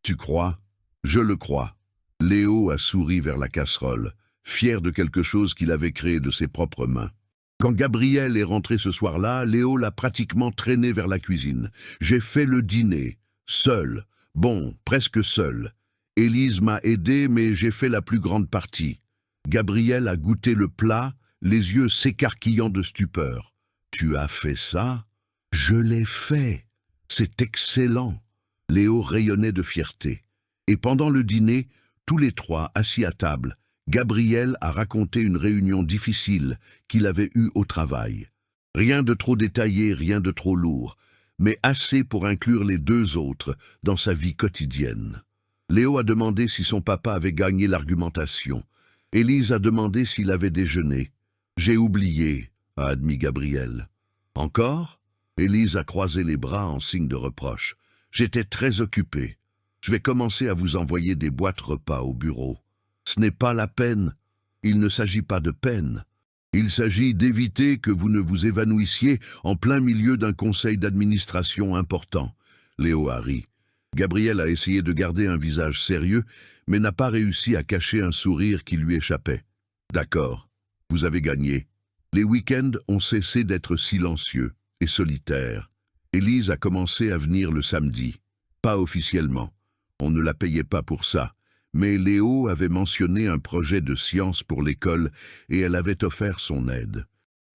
Tu crois ?»« Je le crois. » Léo a souri vers la casserole, fier de quelque chose qu'il avait créé de ses propres mains. Quand Gabriel est rentré ce soir-là, Léo l'a pratiquement traîné vers la cuisine. « J'ai fait le dîner, seul. Bon, presque seul. Élise m'a aidé, mais j'ai fait la plus grande partie. Gabriel a goûté le plat, les yeux s'écarquillant de stupeur. « Tu as fait ça ?»« Je l'ai fait. C'est excellent. » Léo rayonnait de fierté. Et pendant le dîner, tous les trois assis à table, Gabriel a raconté une réunion difficile qu'il avait eue au travail. Rien de trop détaillé, rien de trop lourd, mais assez pour inclure les deux autres dans sa vie quotidienne. Léo a demandé si son papa avait gagné l'argumentation. Élise a demandé s'il avait déjeuné. « J'ai oublié », a admis Gabriel. « Encore ?» Élise a croisé les bras en signe de reproche. « J'étais très occupé. Je vais commencer à vous envoyer des boîtes repas au bureau. Ce n'est pas la peine. Il ne s'agit pas de peine. Il s'agit d'éviter que vous ne vous évanouissiez en plein milieu d'un conseil d'administration important. » Léo a ri. Gabriel a essayé de garder un visage sérieux, mais n'a pas réussi à cacher un sourire qui lui échappait. « D'accord, vous avez gagné. » Les week-ends ont cessé d'être silencieux et solitaires. Élise a commencé à venir le samedi. Pas officiellement. On ne la payait pas pour ça. Mais Léo avait mentionné un projet de science pour l'école et elle avait offert son aide.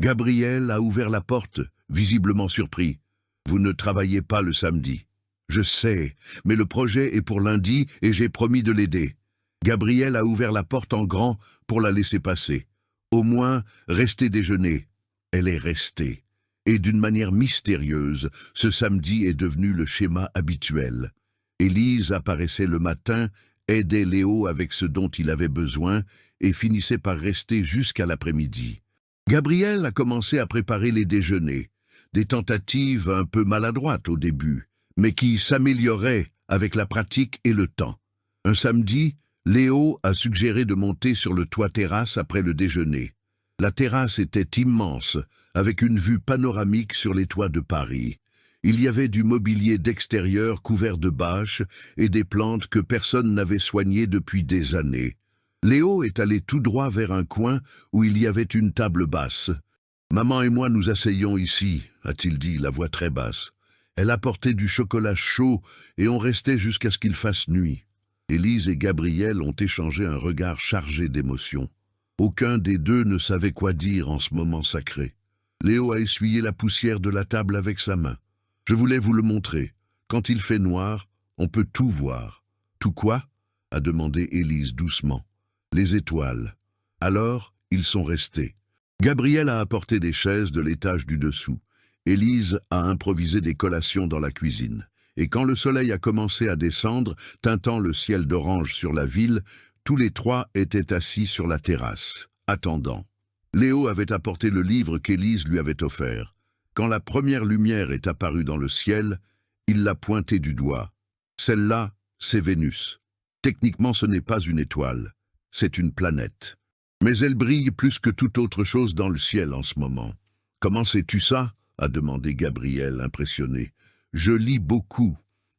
Gabriel a ouvert la porte, visiblement surpris. « Vous ne travaillez pas le samedi. »« Je sais, mais le projet est pour lundi et j'ai promis de l'aider. » Gabriel a ouvert la porte en grand pour la laisser passer. « Au moins, restez déjeuner. » Elle est restée. Et d'une manière mystérieuse, ce samedi est devenu le schéma habituel. Élise apparaissait le matin, aidait Léo avec ce dont il avait besoin et finissait par rester jusqu'à l'après-midi. Gabriel a commencé à préparer les déjeuners, des tentatives un peu maladroites au début, mais qui s'amélioraient avec la pratique et le temps. Un samedi, Léo a suggéré de monter sur le toit-terrasse après le déjeuner. La terrasse était immense, avec une vue panoramique sur les toits de Paris. Il y avait du mobilier d'extérieur couvert de bâches et des plantes que personne n'avait soignées depuis des années. Léo est allé tout droit vers un coin où il y avait une table basse. « Maman et moi nous asseyons ici », a-t-il dit, la voix très basse. Elle apportait du chocolat chaud et on restait jusqu'à ce qu'il fasse nuit. Élise et Gabriel ont échangé un regard chargé d'émotion. Aucun des deux ne savait quoi dire en ce moment sacré. Léo a essuyé la poussière de la table avec sa main. « Je voulais vous le montrer. Quand il fait noir, on peut tout voir. »« Tout quoi ?» a demandé Élise doucement. « Les étoiles. » Alors, ils sont restés. Gabriel a apporté des chaises de l'étage du dessous. Élise a improvisé des collations dans la cuisine. Et quand le soleil a commencé à descendre, teintant le ciel d'orange sur la ville, tous les trois étaient assis sur la terrasse, attendant. Léo avait apporté le livre qu'Élise lui avait offert. Quand la première lumière est apparue dans le ciel, il l'a pointée du doigt. Celle-là, c'est Vénus. Techniquement, ce n'est pas une étoile, c'est une planète. Mais elle brille plus que toute autre chose dans le ciel en ce moment. « Comment sais-tu ça ?» a demandé Gabriel, impressionné. « Je lis beaucoup,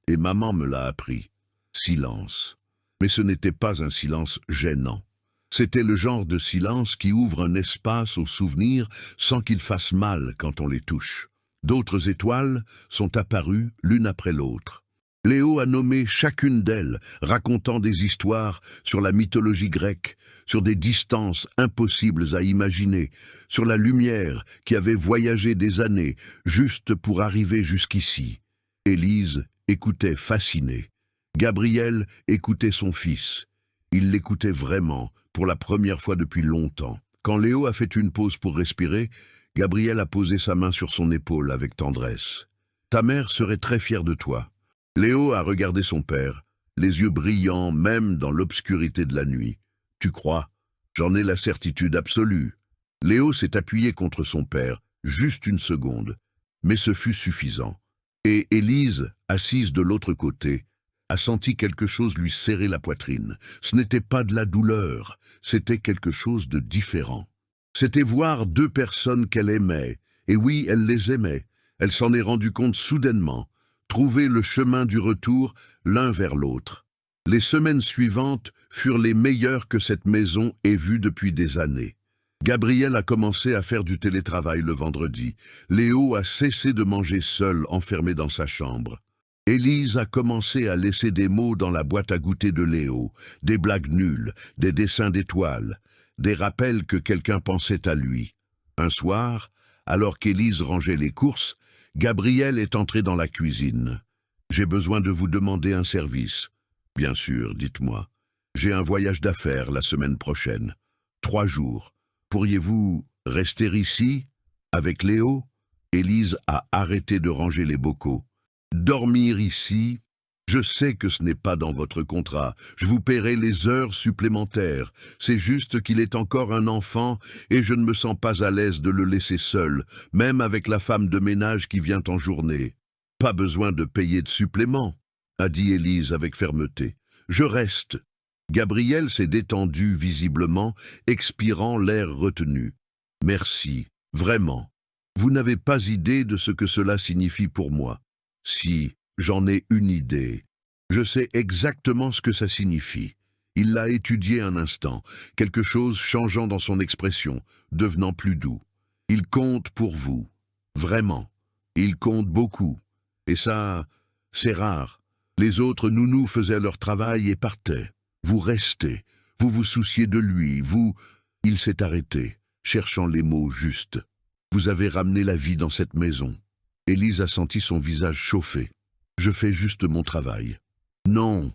et maman me l'a appris. » Silence. Mais ce n'était pas un silence gênant. C'était le genre de silence qui ouvre un espace aux souvenirs sans qu'ils fassent mal quand on les touche. D'autres étoiles sont apparues l'une après l'autre. Léo a nommé chacune d'elles, racontant des histoires sur la mythologie grecque, sur des distances impossibles à imaginer, sur la lumière qui avait voyagé des années juste pour arriver jusqu'ici. Élise écoutait fascinée. Gabriel écoutait son fils. Il l'écoutait vraiment, pour la première fois depuis longtemps. Quand Léo a fait une pause pour respirer, Gabriel a posé sa main sur son épaule avec tendresse. « Ta mère serait très fière de toi. » Léo a regardé son père, les yeux brillants même dans l'obscurité de la nuit. « Tu crois? J'en ai la certitude absolue. » Léo s'est appuyé contre son père, juste une seconde, mais ce fut suffisant. Et Élise, assise de l'autre côté, a senti quelque chose lui serrer la poitrine. Ce n'était pas de la douleur, c'était quelque chose de différent. C'était voir deux personnes qu'elle aimait, et oui, elle les aimait. Elle s'en est rendue compte soudainement. Trouver le chemin du retour l'un vers l'autre. Les semaines suivantes furent les meilleures que cette maison ait vues depuis des années. Gabriel a commencé à faire du télétravail le vendredi. Léo a cessé de manger seul, enfermé dans sa chambre. Élise a commencé à laisser des mots dans la boîte à goûter de Léo, des blagues nulles, des dessins d'étoiles, des rappels que quelqu'un pensait à lui. Un soir, alors qu'Élise rangeait les courses, Gabriel est entré dans la cuisine. « J'ai besoin de vous demander un service. »« Bien sûr, dites-moi. J'ai un voyage d'affaires la semaine prochaine. 3 jours. Pourriez-vous rester ici, avec Léo ?» Élise a arrêté de ranger les bocaux. « Dormir ici ? Je sais que ce n'est pas dans votre contrat. Je vous paierai les heures supplémentaires. C'est juste qu'il est encore un enfant et je ne me sens pas à l'aise de le laisser seul, même avec la femme de ménage qui vient en journée. »« Pas besoin de payer de supplément, » a dit Élise avec fermeté. « Je reste. » Gabriel s'est détendu visiblement, expirant l'air retenu. « Merci, vraiment. Vous n'avez pas idée de ce que cela signifie pour moi. Si... J'en ai une idée. Je sais exactement ce que ça signifie. » Il l'a étudié un instant, quelque chose changeant dans son expression, devenant plus doux. « Il compte pour vous. Vraiment. Il compte beaucoup. Et ça, c'est rare. Les autres nounous faisaient leur travail et partaient. Vous restez. Vous vous souciez de lui. Vous... » Il s'est arrêté, cherchant les mots justes. « Vous avez ramené la vie dans cette maison. » Élise a senti son visage chauffer. « Je fais juste mon travail. »« Non,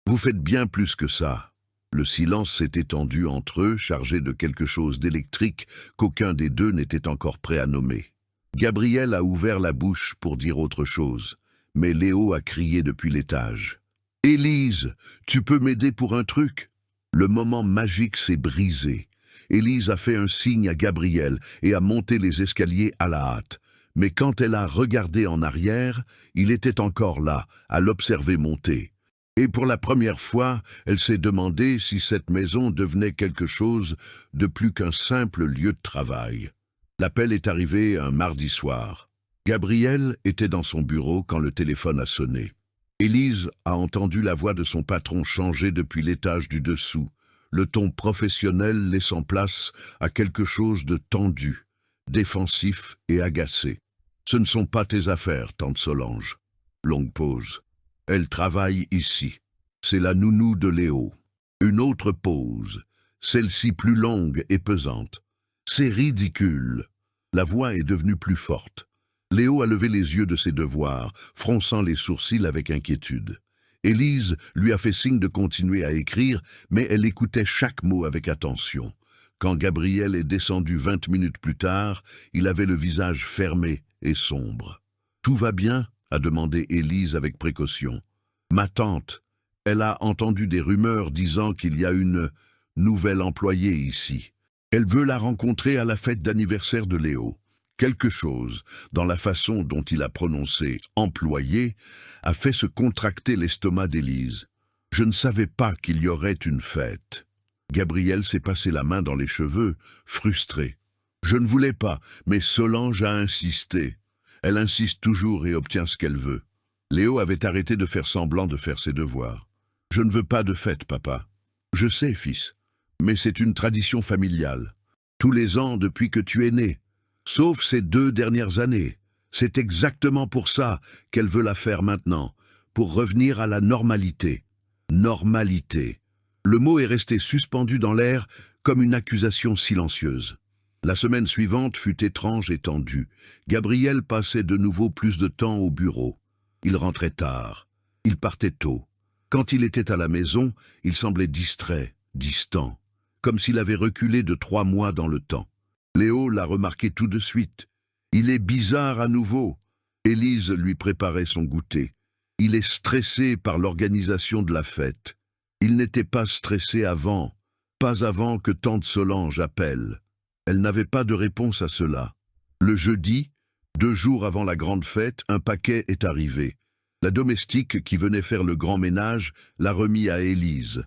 vous faites bien plus que ça. » Le silence s'est étendu entre eux, chargé de quelque chose d'électrique qu'aucun des deux n'était encore prêt à nommer. Gabriel a ouvert la bouche pour dire autre chose, mais Léo a crié depuis l'étage. « Élise, tu peux m'aider pour un truc ?» Le moment magique s'est brisé. Élise a fait un signe à Gabriel et a monté les escaliers à la hâte. Mais quand elle a regardé en arrière, il était encore là, à l'observer monter. Et pour la première fois, elle s'est demandé si cette maison devenait quelque chose de plus qu'un simple lieu de travail. L'appel est arrivé un mardi soir. Gabriel était dans son bureau quand le téléphone a sonné. Élise a entendu la voix de son patron changer depuis l'étage du dessous, le ton professionnel laissant place à quelque chose de tendu, défensif et agacé. « Ce ne sont pas tes affaires, tante Solange. » Longue pause. « Elle travaille ici. C'est la nounou de Léo. » Une autre pause, celle-ci plus longue et pesante. « C'est ridicule. » La voix est devenue plus forte. Léo a levé les yeux de ses devoirs, fronçant les sourcils avec inquiétude. Élise lui a fait signe de continuer à écrire, mais elle écoutait chaque mot avec attention. Quand Gabriel est descendu 20 minutes plus tard, il avait le visage fermé et sombre. « Tout va bien ?» a demandé Élise avec précaution. « Ma tante, elle a entendu des rumeurs disant qu'il y a une nouvelle employée ici. Elle veut la rencontrer à la fête d'anniversaire de Léo. » Quelque chose, dans la façon dont il a prononcé « employé », a fait se contracter l'estomac d'Élise. « Je ne savais pas qu'il y aurait une fête. » Gabriel s'est passé la main dans les cheveux, frustré. « Je ne voulais pas, mais Solange a insisté. Elle insiste toujours et obtient ce qu'elle veut. » Léo avait arrêté de faire semblant de faire ses devoirs. « Je ne veux pas de fête, papa. »« Je sais, fils, mais c'est une tradition familiale. Tous les ans depuis que tu es né. Sauf ces 2 dernières années. C'est exactement pour ça qu'elle veut la faire maintenant, pour revenir à la normalité. Normalité. Le mot est resté suspendu dans l'air comme une accusation silencieuse. La semaine suivante fut étrange et tendue. Gabriel passait de nouveau plus de temps au bureau. Il rentrait tard. Il partait tôt. Quand il était à la maison, il semblait distrait, distant, comme s'il avait reculé de 3 mois dans le temps. Léo l'a remarqué tout de suite. Il est bizarre à nouveau. Élise lui préparait son goûter. Il est stressé par l'organisation de la fête. Il n'était pas stressé avant, pas avant que tante Solange appelle. Elle n'avait pas de réponse à cela. Le jeudi, 2 jours avant la grande fête, un paquet est arrivé. La domestique qui venait faire le grand ménage l'a remis à Élise.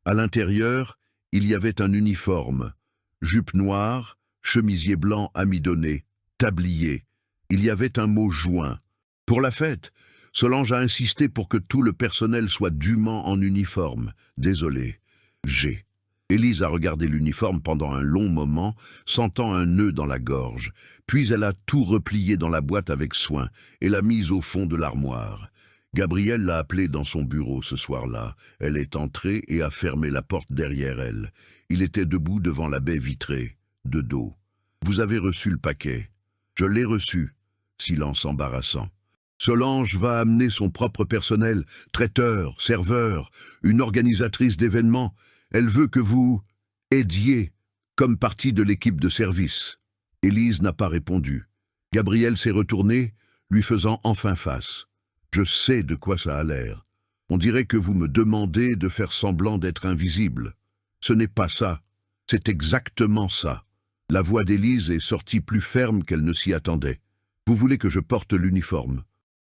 À l'intérieur, il y avait un uniforme. Jupe noire, chemisier blanc amidonné, tablier. Il y avait un mot joint. Pour la fête, Solange a insisté pour que tout le personnel soit dûment en uniforme. Désolé. G. Élise a regardé l'uniforme pendant un long moment, sentant un nœud dans la gorge. Puis elle a tout replié dans la boîte avec soin et l'a mise au fond de l'armoire. Gabriel l'a appelée dans son bureau ce soir-là. Elle est entrée et a fermé la porte derrière elle. Il était debout devant la baie vitrée, de dos. « Vous avez reçu le paquet. »« Je l'ai reçu. » Silence embarrassant. Solange va amener son propre personnel, traiteur, serveur, une organisatrice d'événements. Elle veut que vous aidiez comme partie de l'équipe de service. Élise n'a pas répondu. Gabriel s'est retourné, lui faisant enfin face. Je sais de quoi ça a l'air. On dirait que vous me demandez de faire semblant d'être invisible. Ce n'est pas ça. C'est exactement ça. La voix d'Élise est sortie plus ferme qu'elle ne s'y attendait. Vous voulez que je porte l'uniforme,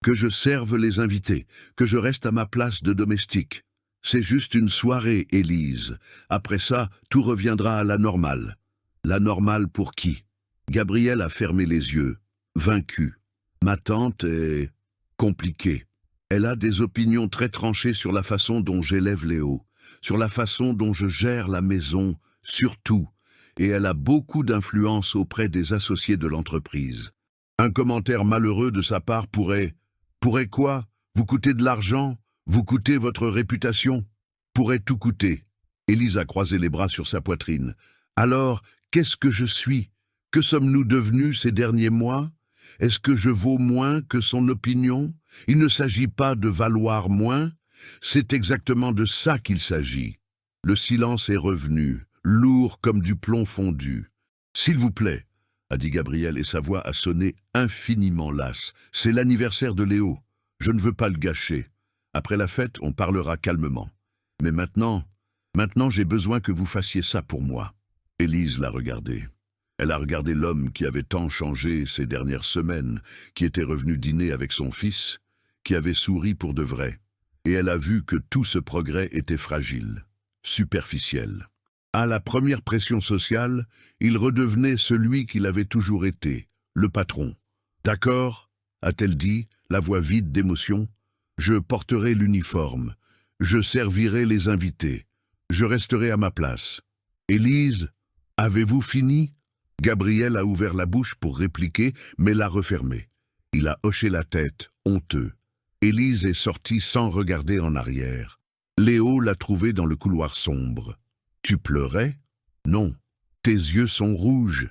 que je serve les invités, que je reste à ma place de domestique. C'est juste une soirée, Élise. Après ça, tout reviendra à la normale. La normale pour qui? Gabriel a fermé les yeux, vaincu. Ma tante est compliquée. Elle a des opinions très tranchées sur la façon dont j'élève Léo, sur la façon dont je gère la maison, surtout, et elle a beaucoup d'influence auprès des associés de l'entreprise. Un commentaire malheureux de sa part pourrait quoi? Vous coûter de l'argent? Vous coûter votre réputation? Pourrait tout coûter. Élise a croisé les bras sur sa poitrine. Alors, qu'est-ce que je suis? Que sommes-nous devenus ces derniers mois? Est-ce que je vaux moins que son opinion? Il ne s'agit pas de valoir moins, c'est exactement de ça qu'il s'agit. Le silence est revenu, lourd comme du plomb fondu. « S'il vous plaît », a dit Gabriel et sa voix a sonné infiniment lasse. « C'est l'anniversaire de Léo. Je ne veux pas le gâcher. Après la fête, on parlera calmement. Mais maintenant j'ai besoin que vous fassiez ça pour moi. » Élise l'a regardé. Elle a regardé l'homme qui avait tant changé ces dernières semaines, qui était revenu dîner avec son fils, qui avait souri pour de vrai. Et elle a vu que tout ce progrès était fragile, superficiel. À la première pression sociale, il redevenait celui qu'il avait toujours été, le patron. « D'accord » a-t-elle dit, la voix vide d'émotion. « Je porterai l'uniforme. Je servirai les invités. Je resterai à ma place. »« Élise, avez-vous fini ?» Gabriel a ouvert la bouche pour répliquer, mais l'a refermée. Il a hoché la tête, honteux. Élise est sortie sans regarder en arrière. Léo l'a trouvée dans le couloir sombre. « Tu pleurais ?»« Non. Tes yeux sont rouges. »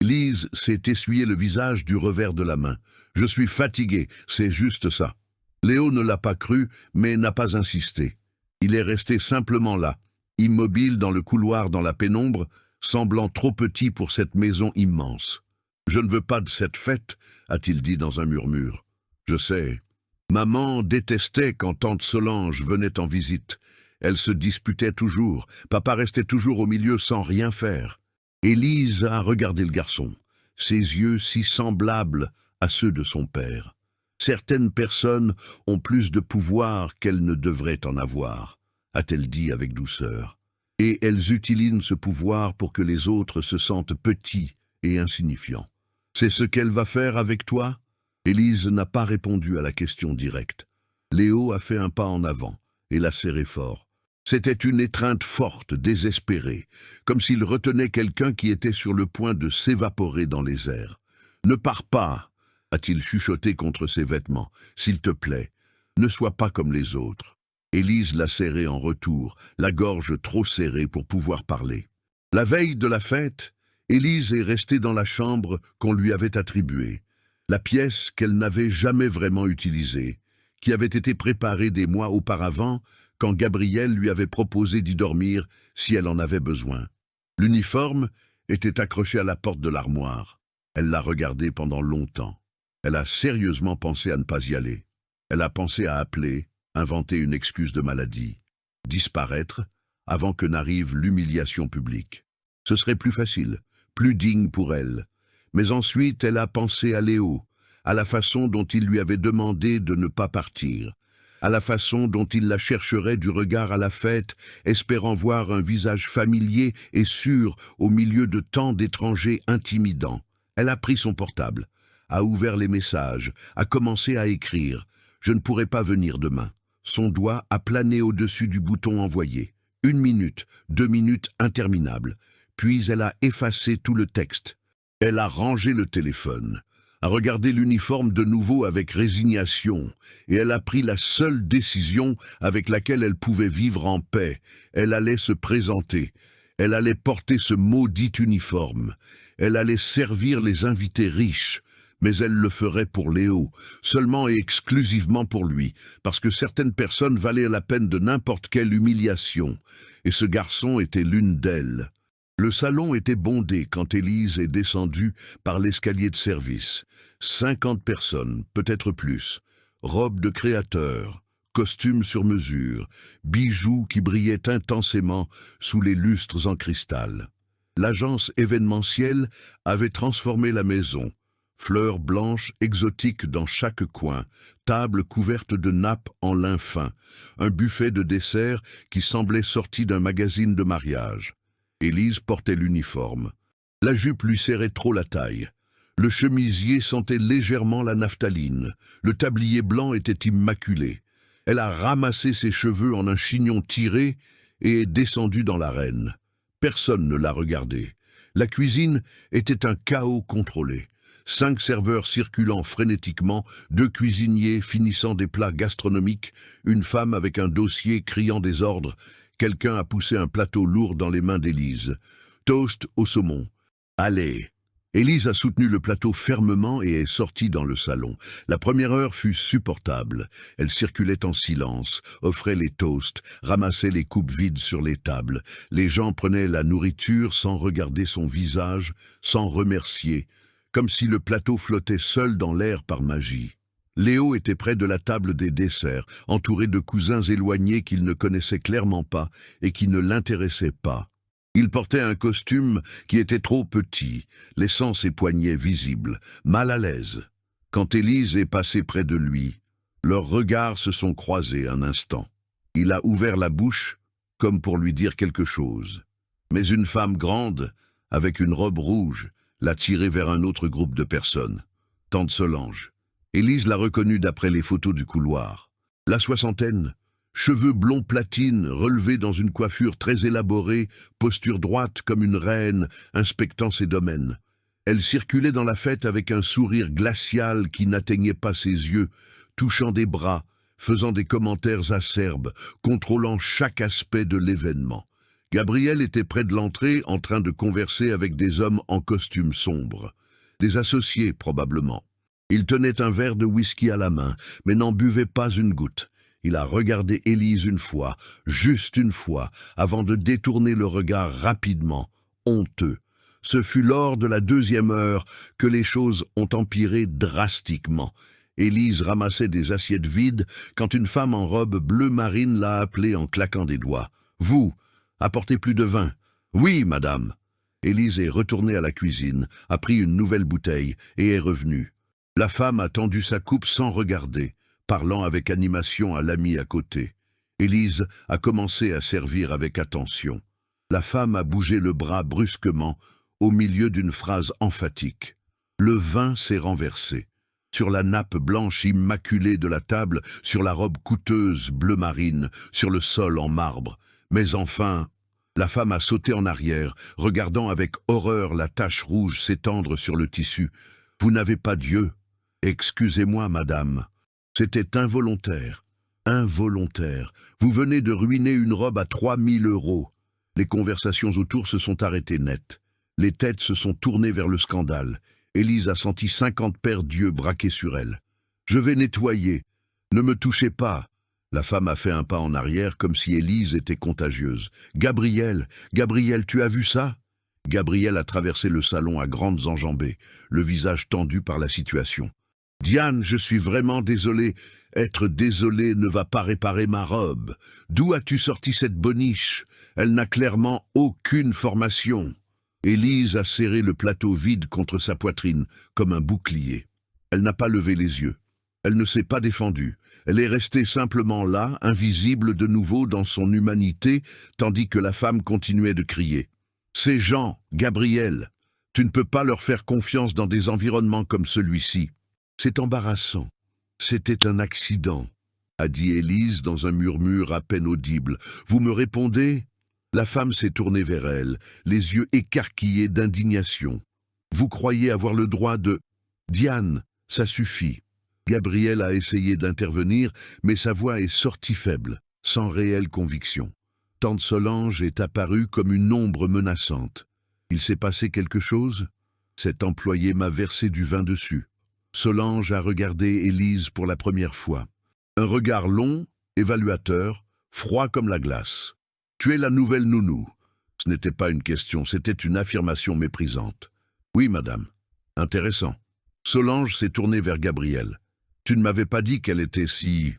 Élise s'est essuyé le visage du revers de la main. « Je suis fatigué, c'est juste ça. » Léo ne l'a pas cru, mais n'a pas insisté. Il est resté simplement là, immobile dans le couloir dans la pénombre, semblant trop petit pour cette maison immense. « Je ne veux pas de cette fête, » a-t-il dit dans un murmure. « Je sais. Maman détestait quand tante Solange venait en visite. Elle se disputait toujours. Papa restait toujours au milieu sans rien faire. » Élise a regardé le garçon, ses yeux si semblables à ceux de son père. Certaines personnes ont plus de pouvoir qu'elles ne devraient en avoir, a-t-elle dit avec douceur. Et elles utilisent ce pouvoir pour que les autres se sentent petits et insignifiants. C'est ce qu'elle va faire avec toi? Élise n'a pas répondu à la question directe. Léo a fait un pas en avant et l'a serré fort. C'était une étreinte forte, désespérée, comme s'il retenait quelqu'un qui était sur le point de s'évaporer dans les airs. « Ne pars pas !» a-t-il chuchoté contre ses vêtements. « S'il te plaît, Ne sois pas comme les autres. Élise l'a serré en retour, la gorge trop serrée pour pouvoir parler. La veille de la fête, Élise est restée dans la chambre qu'on lui avait attribuée, la pièce qu'elle n'avait jamais vraiment utilisée, qui avait été préparée des mois auparavant quand Gabriel lui avait proposé d'y dormir si elle en avait besoin. L'uniforme était accroché à la porte de l'armoire. Elle l'a regardé pendant longtemps. Elle a sérieusement pensé à ne pas y aller. Elle a pensé à appeler, inventer une excuse de maladie, disparaître avant que n'arrive l'humiliation publique. Ce serait plus facile, plus digne pour elle. Mais ensuite, elle a pensé à Léo, à la façon dont il lui avait demandé de ne pas partir, à la façon dont il la chercherait du regard à la fête, espérant voir un visage familier et sûr au milieu de tant d'étrangers intimidants. Elle a pris son portable, a ouvert les messages, a commencé à écrire. « Je ne pourrai pas venir demain ». Son doigt a plané au-dessus du bouton envoyé. 1 minute, 2 minutes interminables. Puis elle a effacé tout le texte. Elle a rangé le téléphone, a regardé l'uniforme de nouveau avec résignation, et elle a pris la seule décision avec laquelle elle pouvait vivre en paix. Elle allait se présenter. Elle allait porter ce maudit uniforme. Elle allait servir les invités riches. Mais elle le ferait pour Léo, seulement et exclusivement pour lui, parce que certaines personnes valaient la peine de n'importe quelle humiliation, et ce garçon était l'une d'elles. Le salon était bondé quand Élise est descendue par l'escalier de service. 50 personnes, peut-être plus, robes de créateur, costumes sur mesure, bijoux qui brillaient intensément sous les lustres en cristal. L'agence événementielle avait transformé la maison. Fleurs blanches exotiques dans chaque coin, table couverte de nappes en lin fin, un buffet de dessert qui semblait sorti d'un magazine de mariage. Élise portait l'uniforme. La jupe lui serrait trop la taille. Le chemisier sentait légèrement la naphtaline. Le tablier blanc était immaculé. Elle a ramassé ses cheveux en un chignon tiré et est descendue dans l'arène. Personne ne l'a regardée. La cuisine était un chaos contrôlé. 5 serveurs circulant frénétiquement, 2 cuisiniers finissant des plats gastronomiques, une femme avec un dossier criant des ordres. Quelqu'un a poussé un plateau lourd dans les mains d'Élise. Toast au saumon. Allez. Élise a soutenu le plateau fermement et est sortie dans le salon. La première heure fut supportable. Elle circulait en silence, offrait les toasts, ramassait les coupes vides sur les tables. Les gens prenaient la nourriture sans regarder son visage, sans remercier, comme si le plateau flottait seul dans l'air par magie. Léo était près de la table des desserts, entouré de cousins éloignés qu'il ne connaissait clairement pas et qui ne l'intéressaient pas. Il portait un costume qui était trop petit, laissant ses poignets visibles, mal à l'aise. Quand Élise est passée près de lui, leurs regards se sont croisés un instant. Il a ouvert la bouche, comme pour lui dire quelque chose. Mais une femme grande, avec une robe rouge, l'a tiré vers un autre groupe de personnes. Tante Solange. Élise l'a reconnue d'après les photos du couloir. La soixantaine, cheveux blonds platine relevés dans une coiffure très élaborée, posture droite comme une reine, inspectant ses domaines. Elle circulait dans la fête avec un sourire glacial qui n'atteignait pas ses yeux, touchant des bras, faisant des commentaires acerbes, contrôlant chaque aspect de l'événement. Gabriel était près de l'entrée en train de converser avec des hommes en costume sombre. Des associés, probablement. Il tenait un verre de whisky à la main, mais n'en buvait pas une goutte. Il a regardé Élise une fois, juste une fois, avant de détourner le regard rapidement, honteux. Ce fut lors de la 2e heure que les choses ont empiré drastiquement. Élise ramassait des assiettes vides quand une femme en robe bleu marine l'a appelée en claquant des doigts. « Vous, apportez plus de vin. »« Oui, madame. » Élise est retournée à la cuisine, a pris une nouvelle bouteille et est revenue. La femme a tendu sa coupe sans regarder, parlant avec animation à l'ami à côté. Élise a commencé à servir avec attention. La femme a bougé le bras brusquement, au milieu d'une phrase emphatique. Le vin s'est renversé. Sur la nappe blanche immaculée de la table, sur la robe coûteuse bleu marine, sur le sol en marbre. Mais enfin, la femme a sauté en arrière, regardant avec horreur la tache rouge s'étendre sur le tissu. « Vous n'avez pas Dieu. »« Excusez-moi, madame. » C'était involontaire. Involontaire. Vous venez de ruiner une robe à 3000 €. Les conversations autour se sont arrêtées net. Les têtes se sont tournées vers le scandale. Élise a senti 50 paires d'yeux braqués sur elle. « Je vais nettoyer. Ne me touchez pas. » La femme a fait un pas en arrière comme si Élise était contagieuse. « Gabriel, Gabriel, tu as vu ça ?» Gabriel a traversé le salon à grandes enjambées, le visage tendu par la situation. « Diane, je suis vraiment désolé. Être désolé ne va pas réparer ma robe. D'où as-tu sorti cette boniche? Elle n'a clairement aucune formation. » Élise a serré le plateau vide contre sa poitrine, comme un bouclier. Elle n'a pas levé les yeux. Elle ne s'est pas défendue. Elle est restée simplement là, invisible de nouveau dans son humanité, tandis que la femme continuait de crier. « Ces gens, Gabriel, tu ne peux pas leur faire confiance dans des environnements comme celui-ci. C'est embarrassant. C'était un accident, » a dit Élise dans un murmure à peine audible. « Vous me répondez ?» La femme s'est tournée vers elle, les yeux écarquillés d'indignation. « Vous croyez avoir le droit de... »« Diane, ça suffit. » Gabriel a essayé d'intervenir, mais sa voix est sortie faible, sans réelle conviction. Tante Solange est apparue comme une ombre menaçante. Il s'est passé quelque chose? Cet employé m'a versé du vin dessus. Solange a regardé Élise pour la première fois. Un regard long, évaluateur, froid comme la glace. « Tu es la nouvelle nounou. » Ce n'était pas une question, c'était une affirmation méprisante. « Oui, madame. » Intéressant. Solange s'est tournée vers Gabriel. « Tu ne m'avais pas dit qu'elle était si...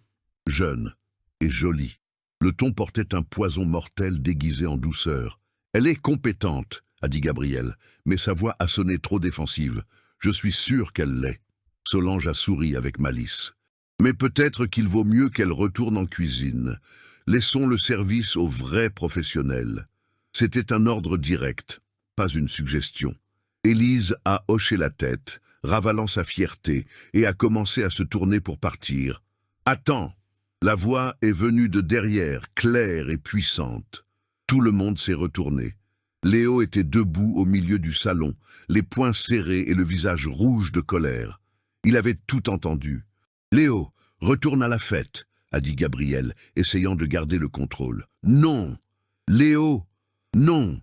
jeune et jolie. » Le ton portait un poison mortel déguisé en douceur. « Elle est compétente, » a dit Gabriel, mais sa voix a sonné trop défensive. « Je suis sûr qu'elle l'est. » Solange a souri avec malice. « Mais peut-être qu'il vaut mieux qu'elle retourne en cuisine. Laissons le service aux vrais professionnels. » C'était un ordre direct, pas une suggestion. Élise a hoché la tête, ravalant sa fierté, et a commencé à se tourner pour partir. « Attends !» La voix est venue de derrière, claire et puissante. Tout le monde s'est retourné. Léo était debout au milieu du salon, les poings serrés et le visage rouge de colère. Il avait tout entendu. « Léo, retourne à la fête !» a dit Gabriel, essayant de garder le contrôle. « Non ! Léo, non !»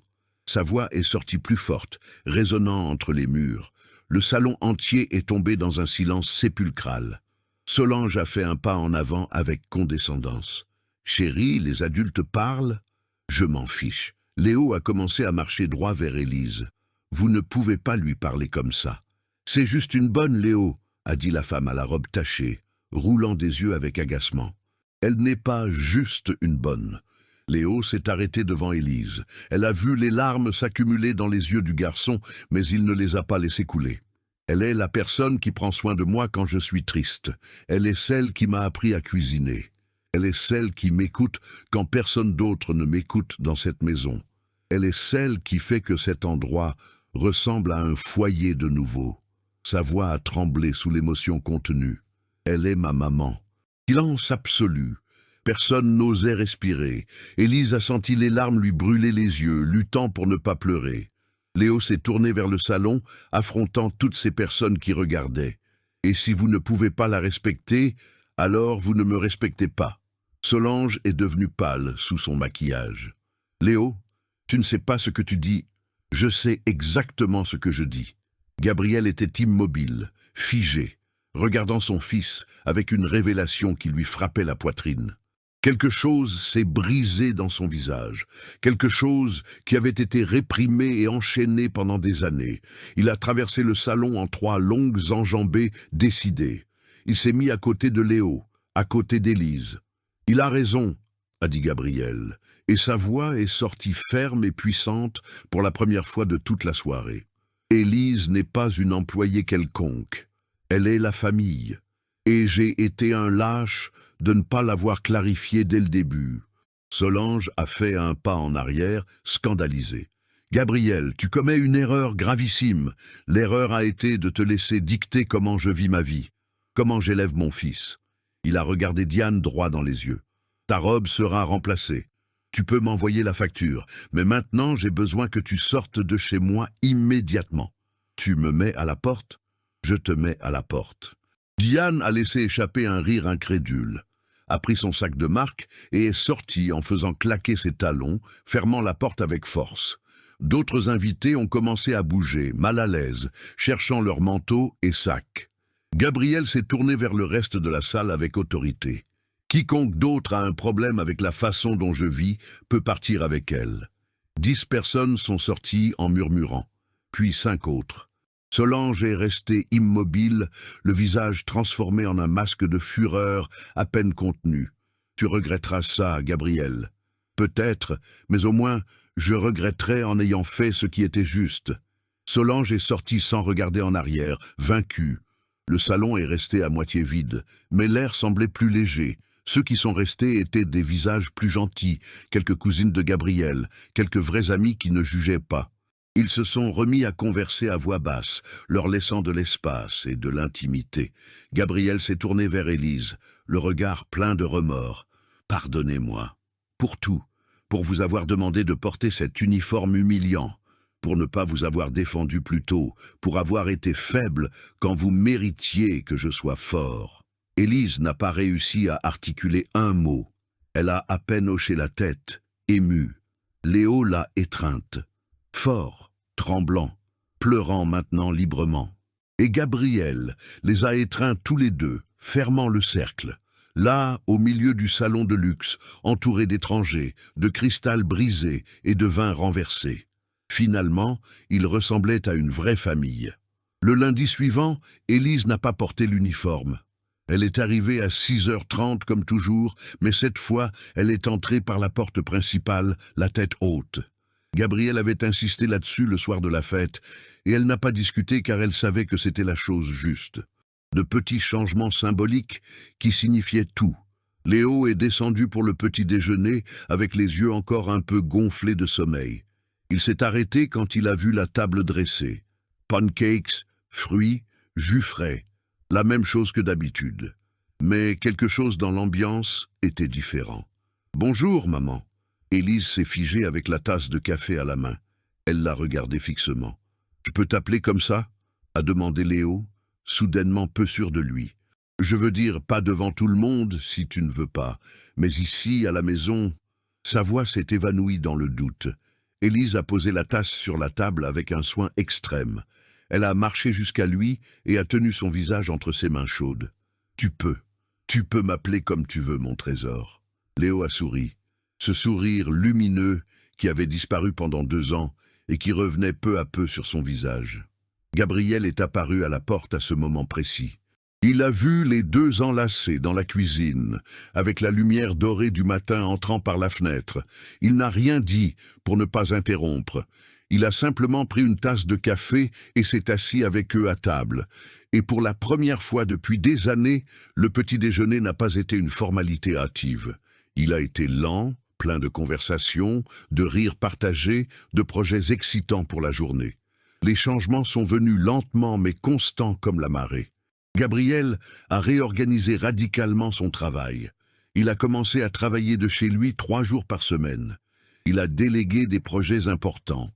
Sa voix est sortie plus forte, résonnant entre les murs. Le salon entier est tombé dans un silence sépulcral. Solange a fait un pas en avant avec condescendance. « Chérie, les adultes parlent ?» « Je m'en fiche. » Léo a commencé à marcher droit vers Élise. « Vous ne pouvez pas lui parler comme ça. »« C'est juste une bonne, Léo, » a dit la femme à la robe tachée, roulant des yeux avec agacement. « Elle n'est pas juste une bonne. » Léo s'est arrêté devant Élise. Elle a vu les larmes s'accumuler dans les yeux du garçon, mais il ne les a pas laissées couler. Elle est la personne qui prend soin de moi quand je suis triste. Elle est celle qui m'a appris à cuisiner. Elle est celle qui m'écoute quand personne d'autre ne m'écoute dans cette maison. Elle est celle qui fait que cet endroit ressemble à un foyer de nouveau. Sa voix a tremblé sous l'émotion contenue. Elle est ma maman. Silence absolu. Personne n'osait respirer. Élise a senti les larmes lui brûler les yeux, luttant pour ne pas pleurer. Léo s'est tourné vers le salon, affrontant toutes ces personnes qui regardaient. « Et si vous ne pouvez pas la respecter, alors vous ne me respectez pas. » Solange est devenue pâle sous son maquillage. « Léo, tu ne sais pas ce que tu dis. Je sais exactement ce que je dis. » Gabriel était immobile, figé, regardant son fils avec une révélation qui lui frappait la poitrine. Quelque chose s'est brisé dans son visage, quelque chose qui avait été réprimé et enchaîné pendant des années. Il a traversé le salon en 3 longues enjambées décidées. Il s'est mis à côté de Léo, à côté d'Élise. « Il a raison », a dit Gabriel, et sa voix est sortie ferme et puissante pour la première fois de toute la soirée. Élise n'est pas une employée quelconque, elle est la famille. Et j'ai été un lâche de ne pas l'avoir clarifié dès le début. Solange a fait un pas en arrière, scandalisée. « Gabriel, tu commets une erreur gravissime. L'erreur a été de te laisser dicter comment je vis ma vie, comment j'élève mon fils. » Il a regardé Diane droit dans les yeux. « Ta robe sera remplacée. Tu peux m'envoyer la facture, mais maintenant j'ai besoin que tu sortes de chez moi immédiatement. Tu me mets à la porte, je te mets à la porte. » Diane a laissé échapper un rire incrédule, a pris son sac de marque et est sortie en faisant claquer ses talons, fermant la porte avec force. D'autres invités ont commencé à bouger, mal à l'aise, cherchant leurs manteaux et sacs. Gabriel s'est tourné vers le reste de la salle avec autorité. Quiconque d'autre a un problème avec la façon dont je vis peut partir avec elle. 10 personnes sont sorties en murmurant, puis 5 autres. Solange est restée immobile, le visage transformé en un masque de fureur à peine contenu. Tu regretteras ça, Gabriel. Peut-être, mais au moins, je regretterai en ayant fait ce qui était juste. Solange est sortie sans regarder en arrière, vaincue. Le salon est resté à moitié vide, mais l'air semblait plus léger. Ceux qui sont restés étaient des visages plus gentils, quelques cousines de Gabriel, quelques vrais amis qui ne jugeaient pas. Ils se sont remis à converser à voix basse, leur laissant de l'espace et de l'intimité. Gabriel s'est tourné vers Élise, le regard plein de remords. « Pardonnez-moi. Pour tout. Pour vous avoir demandé de porter cet uniforme humiliant. Pour ne pas vous avoir défendu plus tôt. Pour avoir été faible quand vous méritiez que je sois fort. » Élise n'a pas réussi à articuler un mot. Elle a à peine hoché la tête, émue. Léo l'a étreinte. Fort, tremblant, pleurant maintenant librement. Et Gabriel les a étreints tous les deux, fermant le cercle. Là, au milieu du salon de luxe, entouré d'étrangers, de cristal brisé et de vin renversé. Finalement, ils ressemblaient à une vraie famille. Le lundi suivant, Élise n'a pas porté l'uniforme. Elle est arrivée à 6h30 comme toujours, mais cette fois, elle est entrée par la porte principale, la tête haute. Gabriel avait insisté là-dessus le soir de la fête, et elle n'a pas discuté car elle savait que c'était la chose juste. De petits changements symboliques qui signifiaient tout. Léo est descendu pour le petit déjeuner avec les yeux encore un peu gonflés de sommeil. Il s'est arrêté quand il a vu la table dressée. Pancakes, fruits, jus frais. La même chose que d'habitude. Mais quelque chose dans l'ambiance était différent. « Bonjour, maman. » Élise s'est figée avec la tasse de café à la main. Elle l'a regardé fixement. « Je peux t'appeler comme ça ?» a demandé Léo, soudainement peu sûr de lui. « Je veux dire, pas devant tout le monde, si tu ne veux pas, mais ici, à la maison... » Sa voix s'est évanouie dans le doute. Élise a posé la tasse sur la table avec un soin extrême. Elle a marché jusqu'à lui et a tenu son visage entre ses mains chaudes. « Tu peux m'appeler comme tu veux, mon trésor. » Léo a souri. Ce sourire lumineux qui avait disparu pendant 2 ans et qui revenait peu à peu sur son visage. Gabriel est apparu à la porte à ce moment précis. Il a vu les 2 enlacés dans la cuisine, avec la lumière dorée du matin entrant par la fenêtre. Il n'a rien dit pour ne pas interrompre. Il a simplement pris une tasse de café et s'est assis avec eux à table. Et pour la première fois depuis des années, le petit déjeuner n'a pas été une formalité hâtive. Il a été lent, plein de conversations, de rires partagés, de projets excitants pour la journée. Les changements sont venus lentement mais constants comme la marée. Gabriel a réorganisé radicalement son travail. Il a commencé à travailler de chez lui 3 jours par semaine. Il a délégué des projets importants.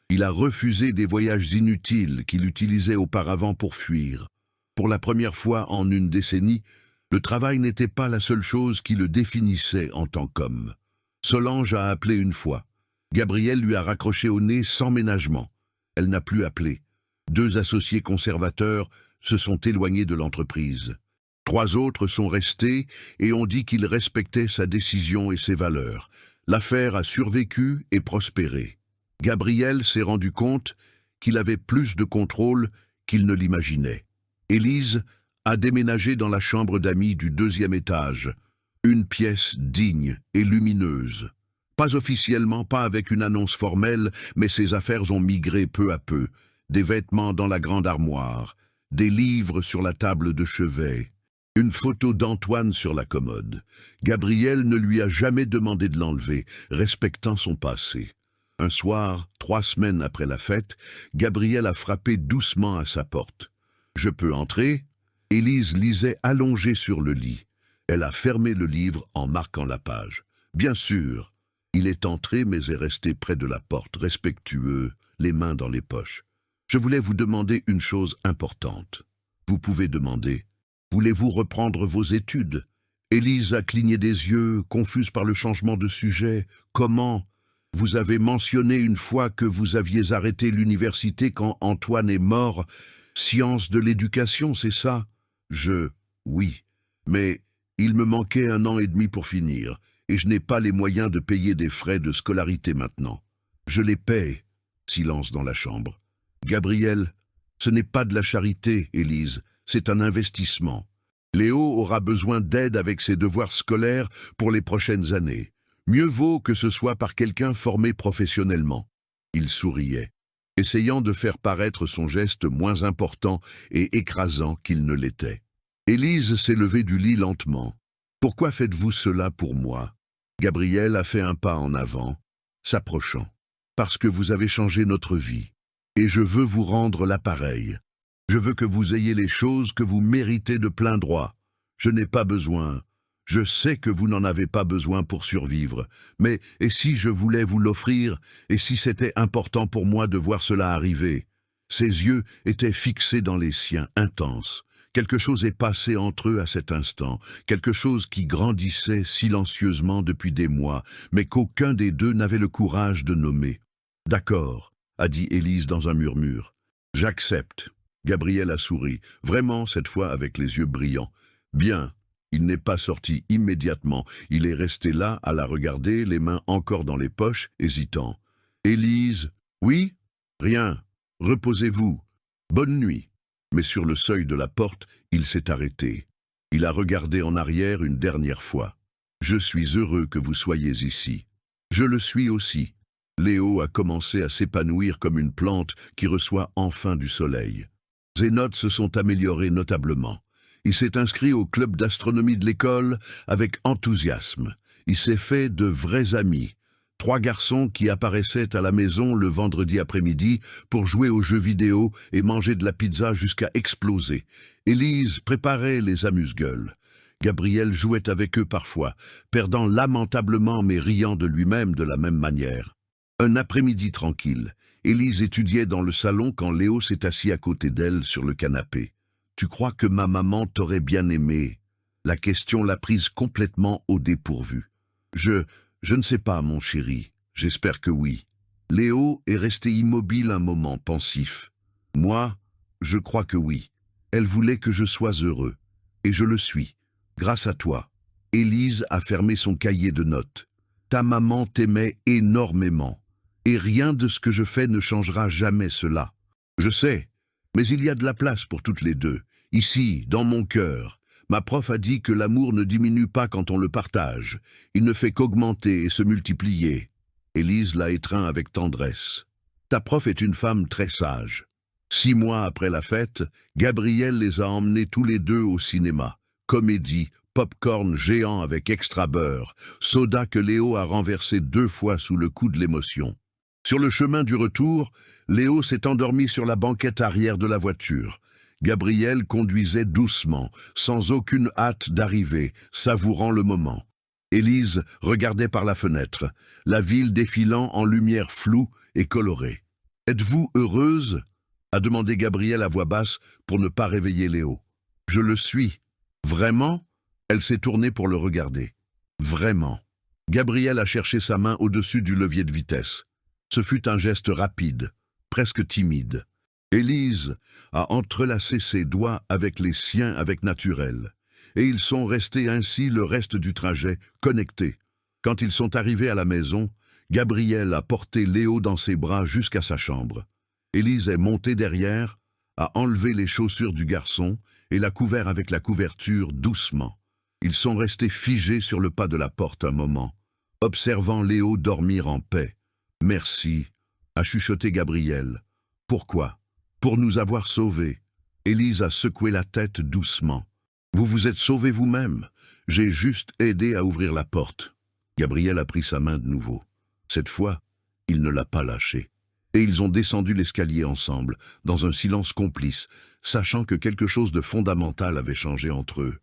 Il a refusé des voyages inutiles qu'il utilisait auparavant pour fuir. Pour la première fois en une décennie, le travail n'était pas la seule chose qui le définissait en tant qu'homme. Solange a appelé une fois. Gabriel lui a raccroché au nez sans ménagement. Elle n'a plus appelé. 2 associés conservateurs se sont éloignés de l'entreprise. 3 autres sont restés et ont dit qu'ils respectaient sa décision et ses valeurs. L'affaire a survécu et prospéré. Gabriel s'est rendu compte qu'il avait plus de contrôle qu'il ne l'imaginait. Élise a déménagé dans la chambre d'amis du 2e étage, une pièce digne et lumineuse. Pas officiellement, pas avec une annonce formelle, mais ses affaires ont migré peu à peu. Des vêtements dans la grande armoire, des livres sur la table de chevet, une photo d'Antoine sur la commode. Gabriel ne lui a jamais demandé de l'enlever, respectant son passé. Un soir, 3 semaines après la fête, Gabriel a frappé doucement à sa porte. « Je peux entrer ?» Élise lisait allongée sur le lit. Elle a fermé le livre en marquant la page. « Bien sûr !» Il est entré mais est resté près de la porte, respectueux, les mains dans les poches. « Je voulais vous demander une chose importante. » « Vous pouvez demander. » Voulez-vous reprendre vos études? Élise a cligné des yeux, confuse par le changement de sujet. Comment? Vous avez mentionné une fois que vous aviez arrêté l'université quand Antoine est mort. Sciences de l'éducation, c'est ça? Oui. Mais il me manquait 1 an et demi pour finir, et je n'ai pas les moyens de payer des frais de scolarité maintenant. Je les paie. Silence dans la chambre. Gabriel, ce n'est pas de la charité, Élise, c'est un investissement. Léo aura besoin d'aide avec ses devoirs scolaires pour les prochaines années. Mieux vaut que ce soit par quelqu'un formé professionnellement. Il souriait, essayant de faire paraître son geste moins important et écrasant qu'il ne l'était. Élise s'est levée du lit lentement. « Pourquoi faites-vous cela pour moi ?» Gabriel a fait un pas en avant, s'approchant. « Parce que vous avez changé notre vie. Et je veux vous rendre l'appareil. Je veux que vous ayez les choses que vous méritez de plein droit. Je n'ai pas besoin. Je sais que vous n'en avez pas besoin pour survivre. Mais et si je voulais vous l'offrir, et si c'était important pour moi de voir cela arriver ?» Ses yeux étaient fixés dans les siens, intenses. Quelque chose est passé entre eux à cet instant, quelque chose qui grandissait silencieusement depuis des mois, mais qu'aucun des deux n'avait le courage de nommer. « D'accord », a dit Élise dans un murmure. « J'accepte. » Gabriel a souri, vraiment cette fois avec les yeux brillants. « Bien. » Il n'est pas sorti immédiatement. Il est resté là à la regarder, les mains encore dans les poches, hésitant. « Élise, oui? Rien. Reposez-vous. Bonne nuit. » Mais sur le seuil de la porte, il s'est arrêté. Il a regardé en arrière une dernière fois. « Je suis heureux que vous soyez ici. Je le suis aussi. » Léo a commencé à s'épanouir comme une plante qui reçoit enfin du soleil. Ses notes se sont améliorées notablement. Il s'est inscrit au club d'astronomie de l'école avec enthousiasme. Il s'est fait de vrais amis. 3 garçons qui apparaissaient à la maison le vendredi après-midi pour jouer aux jeux vidéo et manger de la pizza jusqu'à exploser. Élise préparait les amuse-gueules. Gabriel jouait avec eux parfois, perdant lamentablement mais riant de lui-même de la même manière. Un après-midi tranquille, Élise étudiait dans le salon quand Léo s'est assis à côté d'elle sur le canapé. « Tu crois que ma maman t'aurait bien aimé ?» La question l'a prise complètement au dépourvu. « Je ne sais pas, mon chéri. J'espère que oui. » Léo est resté immobile un moment, pensif. « Moi, je crois que oui. Elle voulait que je sois heureux. Et je le suis. Grâce à toi. » Élise a fermé son cahier de notes. « Ta maman t'aimait énormément. Et rien de ce que je fais ne changera jamais cela. Je sais, mais il y a de la place pour toutes les deux. Ici, dans mon cœur. Ma prof a dit que l'amour ne diminue pas quand on le partage. Il ne fait qu'augmenter et se multiplier. » Élise l'a étreint avec tendresse. « Ta prof est une femme très sage. » 6 mois après la fête, Gabriel les a emmenés tous les deux au cinéma. Comédie, popcorn géant avec extra beurre, soda que Léo a renversé 2 fois sous le coup de l'émotion. Sur le chemin du retour, Léo s'est endormi sur la banquette arrière de la voiture. Gabriel conduisait doucement, sans aucune hâte d'arriver, savourant le moment. Élise regardait par la fenêtre, la ville défilant en lumière floue et colorée. « Êtes-vous heureuse ?» a demandé Gabriel à voix basse pour ne pas réveiller Léo. « Je le suis. »« Vraiment ?» Elle s'est tournée pour le regarder. « Vraiment. » Gabriel a cherché sa main au-dessus du levier de vitesse. Ce fut un geste rapide, presque timide. Élise a entrelacé ses doigts avec les siens avec naturel, et ils sont restés ainsi le reste du trajet, connectés. Quand ils sont arrivés à la maison, Gabriel a porté Léo dans ses bras jusqu'à sa chambre. Élise est montée derrière, a enlevé les chaussures du garçon et l'a couvert avec la couverture doucement. Ils sont restés figés sur le pas de la porte un moment, observant Léo dormir en paix. « Merci » a chuchoté Gabriel. « Pourquoi ?»« Pour nous avoir sauvés. » Élise a secoué la tête doucement. « Vous vous êtes sauvé vous-même. J'ai juste aidé à ouvrir la porte. » Gabriel a pris sa main de nouveau. Cette fois, il ne l'a pas lâchée. Et ils ont descendu l'escalier ensemble, dans un silence complice, sachant que quelque chose de fondamental avait changé entre eux.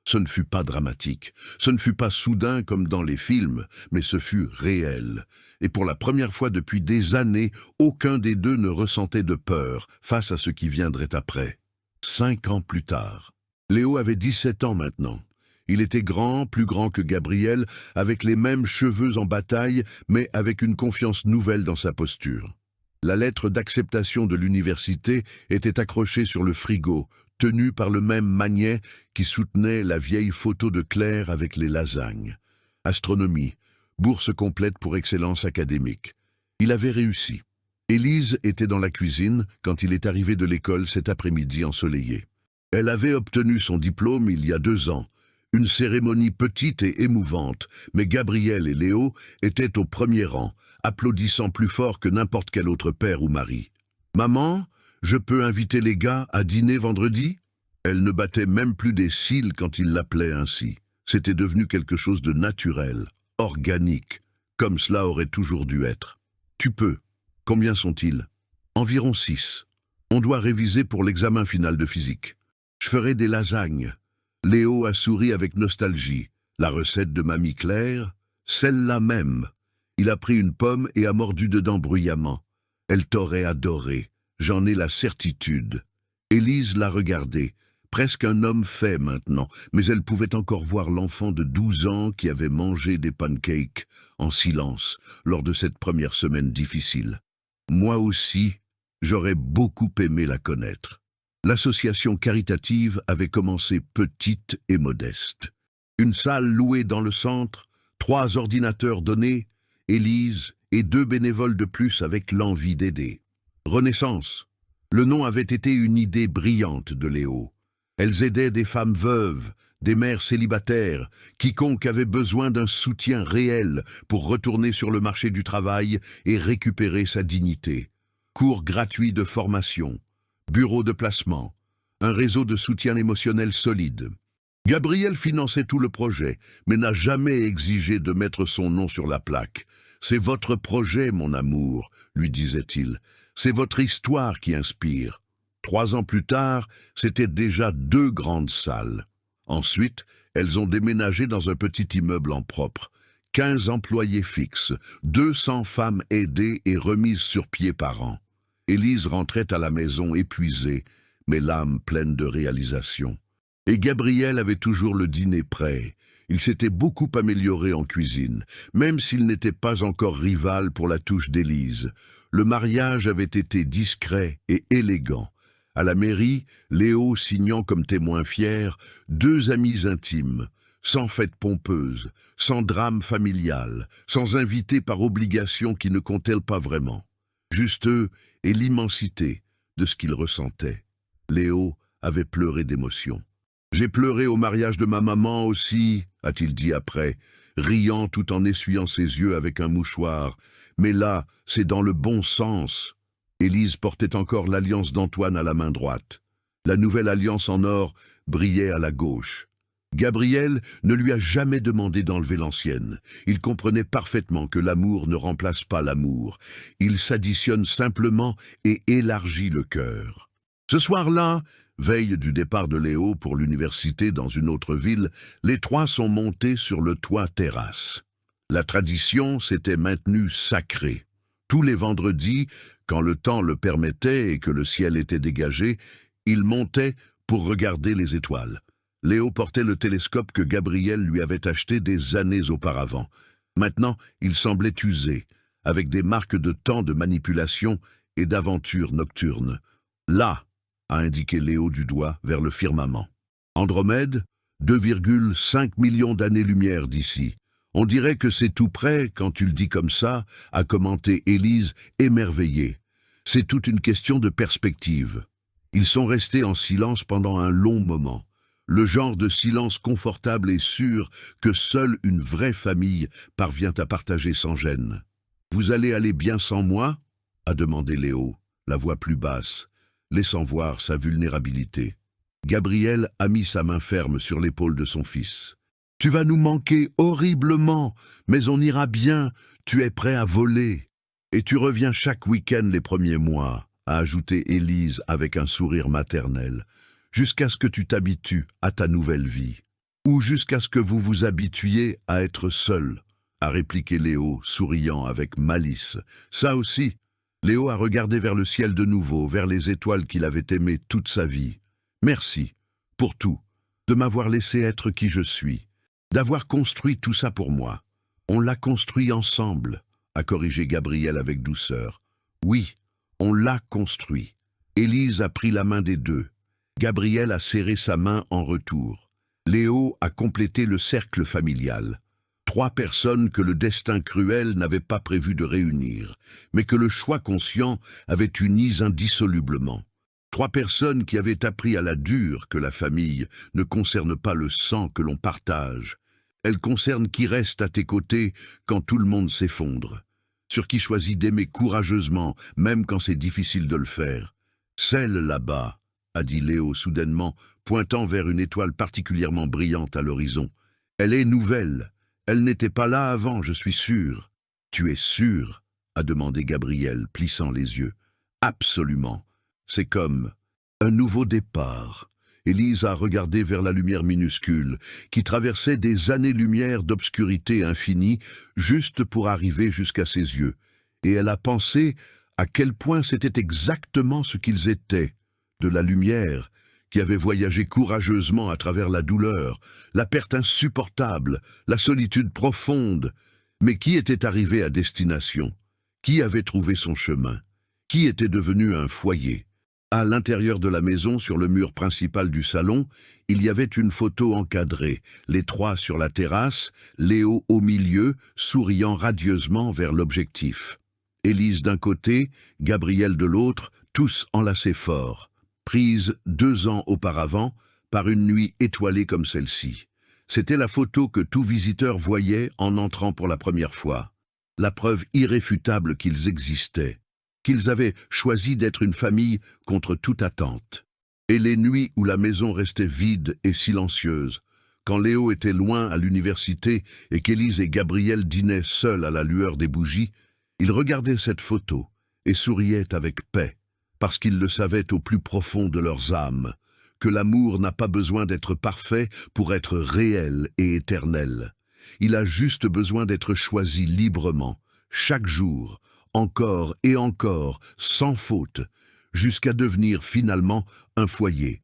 Ce ne fut pas dramatique, ce ne fut pas soudain comme dans les films, mais ce fut réel. Et pour la première fois depuis des années, aucun des deux ne ressentait de peur face à ce qui viendrait après. 5 ans plus tard. Léo avait 17 ans maintenant. Il était grand, plus grand que Gabriel, avec les mêmes cheveux en bataille, mais avec une confiance nouvelle dans sa posture. La lettre d'acceptation de l'université était accrochée sur le frigo, tenue par le même magnet qui soutenait la vieille photo de Claire avec les lasagnes. Astronomie, bourse complète pour excellence académique. Il avait réussi. Élise était dans la cuisine quand il est arrivé de l'école cet après-midi ensoleillé. Elle avait obtenu son diplôme il y a 2 ans. Une cérémonie petite et émouvante, mais Gabriel et Léo étaient au premier rang, applaudissant plus fort que n'importe quel autre père ou mari. « Maman, je peux inviter les gars à dîner vendredi ?» Elle ne battait même plus des cils quand il l'appelait ainsi. C'était devenu quelque chose de naturel, organique, comme cela aurait toujours dû être. « Tu peux. Combien sont-ils ?»« Environ 6. On doit réviser pour l'examen final de physique. Je ferai des lasagnes. » Léo a souri avec nostalgie. La recette de Mamie Claire, celle-là même. Il a pris une pomme et a mordu dedans bruyamment. Elle t'aurait adoré, j'en ai la certitude. Élise l'a regardé, presque un homme fait maintenant, mais elle pouvait encore voir l'enfant de 12 ans qui avait mangé des pancakes en silence lors de cette première semaine difficile. Moi aussi, j'aurais beaucoup aimé la connaître. L'association caritative avait commencé petite et modeste. Une salle louée dans le centre, 3 ordinateurs donnés, Élise et 2 bénévoles de plus avec l'envie d'aider. Renaissance. Le nom avait été une idée brillante de Léo. Elles aidaient des femmes veuves, des mères célibataires, quiconque avait besoin d'un soutien réel pour retourner sur le marché du travail et récupérer sa dignité. Cours gratuits de formation. Bureau de placement, un réseau de soutien émotionnel solide. Gabriel finançait tout le projet, mais n'a jamais exigé de mettre son nom sur la plaque. « C'est votre projet, mon amour », lui disait-il. « C'est votre histoire qui inspire. » 3 ans plus tard, c'était déjà 2 grandes salles. Ensuite, elles ont déménagé dans un petit immeuble en propre. 15 employés fixes, 200 femmes aidées et remises sur pied par an. Élise rentrait à la maison épuisée, mais l'âme pleine de réalisation. Et Gabriel avait toujours le dîner prêt. Il s'était beaucoup amélioré en cuisine, même s'il n'était pas encore rival pour la touche d'Élise. Le mariage avait été discret et élégant. À la mairie, Léo signant comme témoin fier 2 amis intimes, sans fête pompeuse, sans drame familial, sans invité par obligation qui ne comptait pas vraiment. Juste eux et l'immensité de ce qu'il ressentait. Léo avait pleuré d'émotion. « J'ai pleuré au mariage de ma maman aussi, » a-t-il dit après, riant tout en essuyant ses yeux avec un mouchoir. « Mais là, c'est dans le bon sens. » Élise portait encore l'alliance d'Antoine à la main droite. La nouvelle alliance en or brillait à la gauche. Gabriel ne lui a jamais demandé d'enlever l'ancienne. Il comprenait parfaitement que l'amour ne remplace pas l'amour. Il s'additionne simplement et élargit le cœur. Ce soir-là, veille du départ de Léo pour l'université dans une autre ville, les 3 sont montés sur le toit terrasse. La tradition s'était maintenue sacrée. Tous les vendredis, quand le temps le permettait et que le ciel était dégagé, ils montaient pour regarder les étoiles. Léo portait le télescope que Gabriel lui avait acheté des années auparavant. Maintenant, il semblait usé, avec des marques de temps de manipulation et d'aventures nocturnes. « Là !» a indiqué Léo du doigt vers le firmament. Andromède, 2,5 millions d'années-lumière d'ici. On dirait que c'est tout près quand tu le dis comme ça, a commenté Élise, émerveillée. C'est toute une question de perspective. Ils sont restés en silence pendant un long moment. Le genre de silence confortable et sûr que seule une vraie famille parvient à partager sans gêne. « Vous allez aller bien sans moi ?» a demandé Léo, la voix plus basse, laissant voir sa vulnérabilité. Gabriel a mis sa main ferme sur l'épaule de son fils. « Tu vas nous manquer horriblement, mais on ira bien, tu es prêt à voler. Et tu reviens chaque week-end les premiers mois, » a ajouté Élise avec un sourire maternel. Jusqu'à ce que tu t'habitues à ta nouvelle vie. Ou jusqu'à ce que vous vous habituiez à être seul, a répliqué Léo, souriant avec malice. Ça aussi, Léo a regardé vers le ciel de nouveau, vers les étoiles qu'il avait aimées toute sa vie. Merci, pour tout, de m'avoir laissé être qui je suis, d'avoir construit tout ça pour moi. On l'a construit ensemble, a corrigé Gabriel avec douceur. Oui, on l'a construit. Élise a pris la main des deux. Gabriel a serré sa main en retour. Léo a complété le cercle familial. 3 personnes que le destin cruel n'avait pas prévu de réunir, mais que le choix conscient avait unies indissolublement. 3 personnes qui avaient appris à la dure que la famille ne concerne pas le sang que l'on partage. Elle concerne qui reste à tes côtés quand tout le monde s'effondre. Sur qui choisit d'aimer courageusement, même quand c'est difficile de le faire. Celle là-bas, a dit Léo soudainement, pointant vers une étoile particulièrement brillante à l'horizon. Elle est nouvelle. Elle n'était pas là avant, je suis sûr. Tu es sûr? A demandé Gabriel, plissant les yeux. Absolument. C'est comme un nouveau départ. Élise a regardé vers la lumière minuscule, qui traversait des années-lumière d'obscurité infinie, juste pour arriver jusqu'à ses yeux. Et elle a pensé à quel point c'était exactement ce qu'ils étaient, de la lumière, qui avait voyagé courageusement à travers la douleur, la perte insupportable, la solitude profonde. Mais qui était arrivé à destination? Qui avait trouvé son chemin? Qui était devenu un foyer? À l'intérieur de la maison, sur le mur principal du salon, il y avait une photo encadrée, les 3 sur la terrasse, Léo au milieu, souriant radieusement vers l'objectif. Élise d'un côté, Gabriel de l'autre, tous enlacés fort, prise 2 ans auparavant, par une nuit étoilée comme celle-ci. C'était la photo que tout visiteur voyait en entrant pour la première fois. La preuve irréfutable qu'ils existaient, qu'ils avaient choisi d'être une famille contre toute attente. Et les nuits où la maison restait vide et silencieuse, quand Léo était loin à l'université et qu'Élise et Gabriel dînaient seuls à la lueur des bougies, ils regardaient cette photo et souriaient avec paix, parce qu'ils le savaient au plus profond de leurs âmes, que l'amour n'a pas besoin d'être parfait pour être réel et éternel. Il a juste besoin d'être choisi librement, chaque jour, encore et encore, sans faute, jusqu'à devenir finalement un foyer.